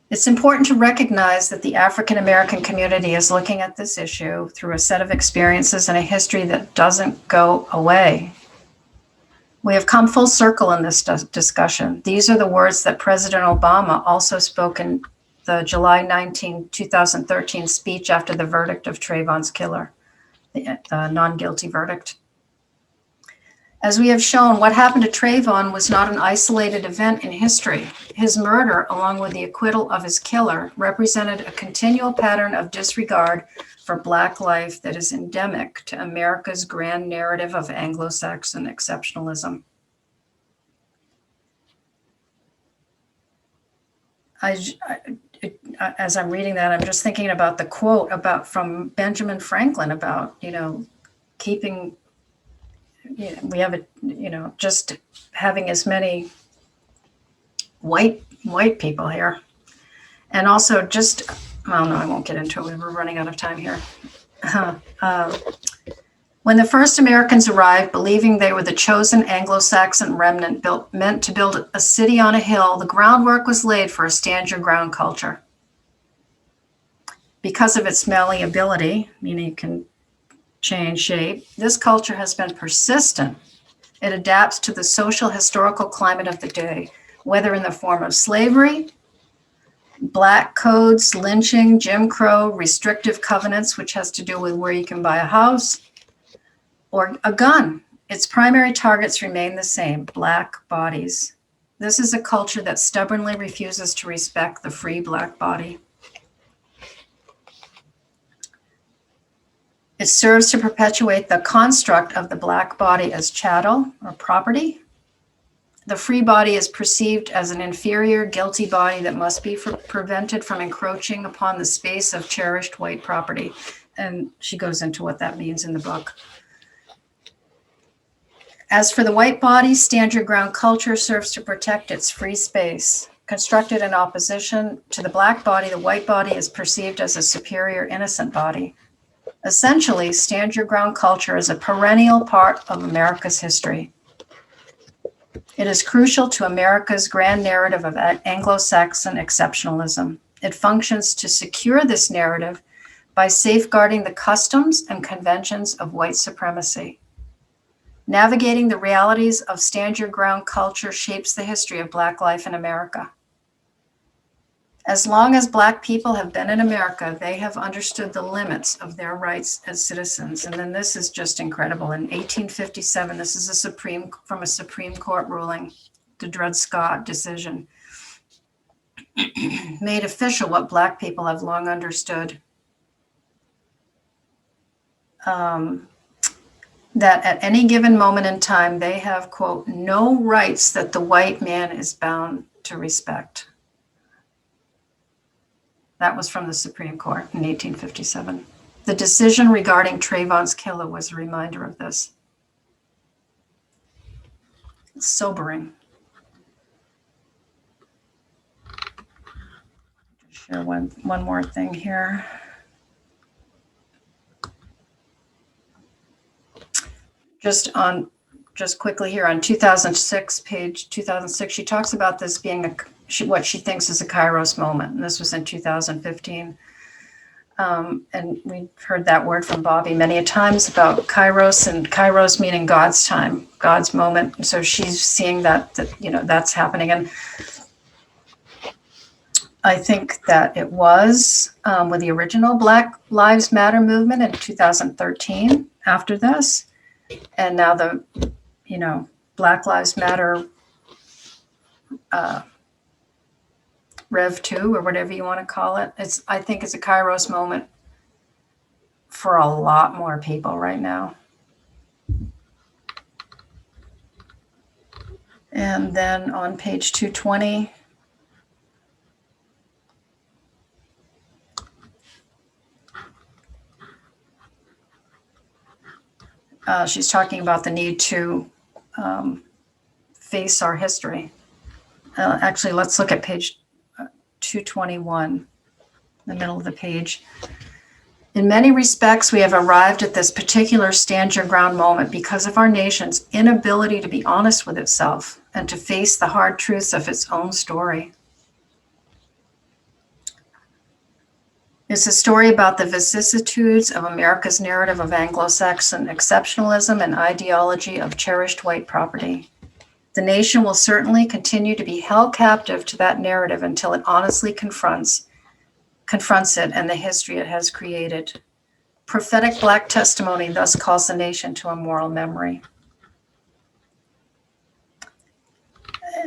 It's important to recognize that the African American community is looking at this issue through a set of experiences and a history that doesn't go away. We have come full circle in this discussion. These are the words that President Obama also spoke in the July 19, 2013 speech after the verdict of Trayvon's killer, the non-guilty verdict. As we have shown, what happened to Trayvon was not an isolated event in history. His murder, along with the acquittal of his killer, represented a continual pattern of disregard for Black life that is endemic to America's grand narrative of Anglo-Saxon exceptionalism. As I'm reading that, I'm just thinking about the quote from Benjamin Franklin about, keeping, we have just having as many white people here. And also well, no, I won't get into it. We're running out of time here. When the first Americans arrived, believing they were the chosen Anglo-Saxon remnant meant to build a city on a hill, the groundwork was laid for a stand your ground culture. Because of its malleability, meaning it can change shape, this culture has been persistent. It adapts to the social historical climate of the day, whether in the form of slavery Black codes, lynching, Jim Crow, restrictive covenants, which has to do with where you can buy a house, or a gun. Its primary targets remain the same, Black bodies. This is a culture that stubbornly refuses to respect the free Black body. It serves to perpetuate the construct of the Black body as chattel or property. The free body is perceived as an inferior, guilty body that must be prevented from encroaching upon the space of cherished white property. And she goes into what that means in the book. As for the white body, stand your ground culture serves to protect its free space. Constructed in opposition to the Black body, the white body is perceived as a superior, innocent body. Essentially, stand your ground culture is a perennial part of America's history. It is crucial to America's grand narrative of Anglo-Saxon exceptionalism. It functions to secure this narrative by safeguarding the customs and conventions of white supremacy. Navigating the realities of stand your ground culture shapes the history of Black life in America. As long as Black people have been in America, they have understood the limits of their rights as citizens. And then this is just incredible. In 1857, this is from a Supreme Court ruling, the Dred Scott decision, made official what Black people have long understood. That at any given moment in time, they have, quote, no rights that the white man is bound to respect. That was from the Supreme Court in 1857. The decision regarding Trayvon's killer was a reminder of this. It's sobering. Just share one more thing here. Just quickly here on 2006, page 2006, she talks about this being what she thinks is a Kairos moment. And this was in 2015. And we've heard that word from Bobby many a times about Kairos, and Kairos meaning God's time, God's moment. So she's seeing that that's happening. And I think that it was with the original Black Lives Matter movement in 2013 after this. And now the, Black Lives Matter Rev 2 or whatever you want to call it. I think it's a Kairos moment for a lot more people right now. And then on page 220, she's talking about the need to face our history. Actually, let's look at page 221, the middle of the page. In many respects, we have arrived at this particular stand your ground moment because of our nation's inability to be honest with itself and to face the hard truths of its own story. It's a story about the vicissitudes of America's narrative of Anglo-Saxon exceptionalism and ideology of cherished white property. The nation will certainly continue to be held captive to that narrative until it honestly confronts it and the history it has created. Prophetic Black testimony thus calls the nation to a moral memory.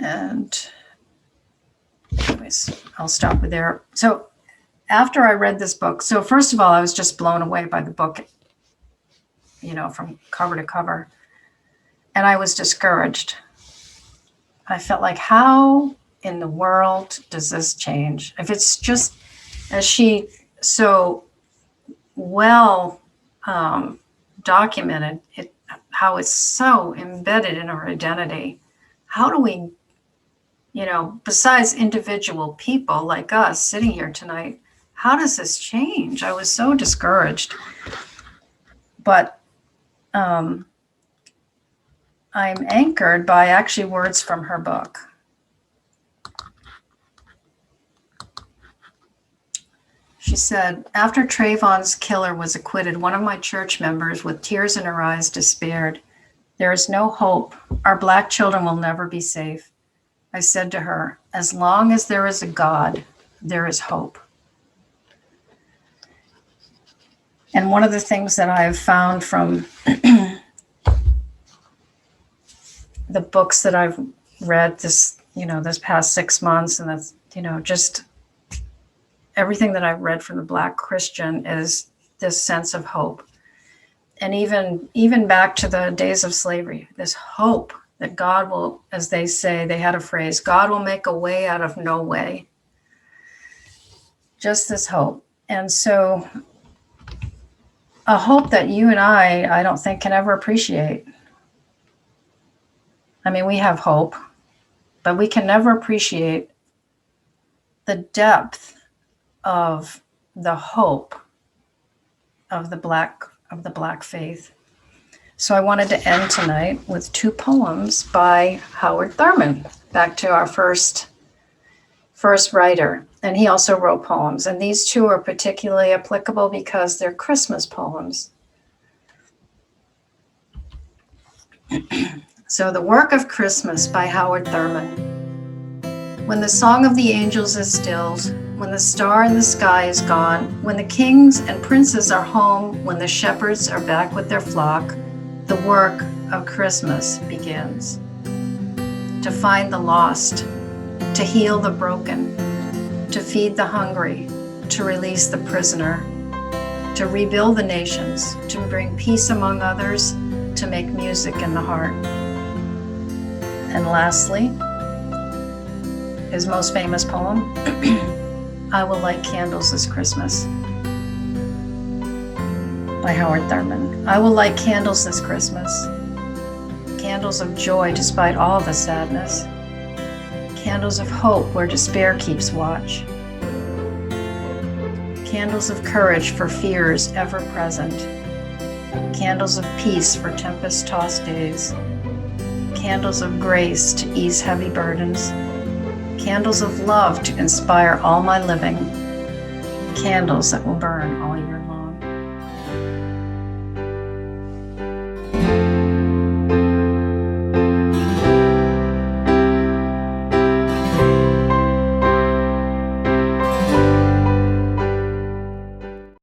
And anyways, I'll stop with there. So after I read this book, so first of all, I was just blown away by the book, from cover to cover. And I was discouraged. I felt like, how in the world does this change? If it's just, as she so well documented, how it's so embedded in our identity, how do we, besides individual people like us sitting here tonight, how does this change? I was so discouraged. But I'm anchored by actually words from her book. She said, after Trayvon's killer was acquitted, one of my church members, with tears in her eyes, despaired. There is no hope. Our Black children will never be safe. I said to her, as long as there is a God, there is hope. And one of the things that I've found from the books that I've read this past 6 months, and that's, just everything that I've read from the Black Christian is this sense of hope. And even back to the days of slavery, this hope that God will, as they say, they had a phrase, God will make a way out of no way. Just this hope. And so a hope that you and I don't think can ever appreciate. I mean, we have hope, but we can never appreciate the depth of the hope of the Black faith. So I wanted to end tonight with 2 poems by Howard Thurman, back to our first writer. And he also wrote poems. And these 2 are particularly applicable because they're Christmas poems. So The Work of Christmas by Howard Thurman. When the song of the angels is stilled, when the star in the sky is gone, when the kings and princes are home, when the shepherds are back with their flock, the work of Christmas begins. To find the lost, to heal the broken, to feed the hungry, to release the prisoner, to rebuild the nations, to bring peace among others, to make music in the heart. And lastly, his most famous poem, I Will Light Candles This Christmas, by Howard Thurman. I will light candles this Christmas, candles of joy despite all the sadness, candles of hope where despair keeps watch, candles of courage for fears ever present, candles of peace for tempest-tossed days, candles of grace to ease heavy burdens, candles of love to inspire all my living, candles that will burn all year long.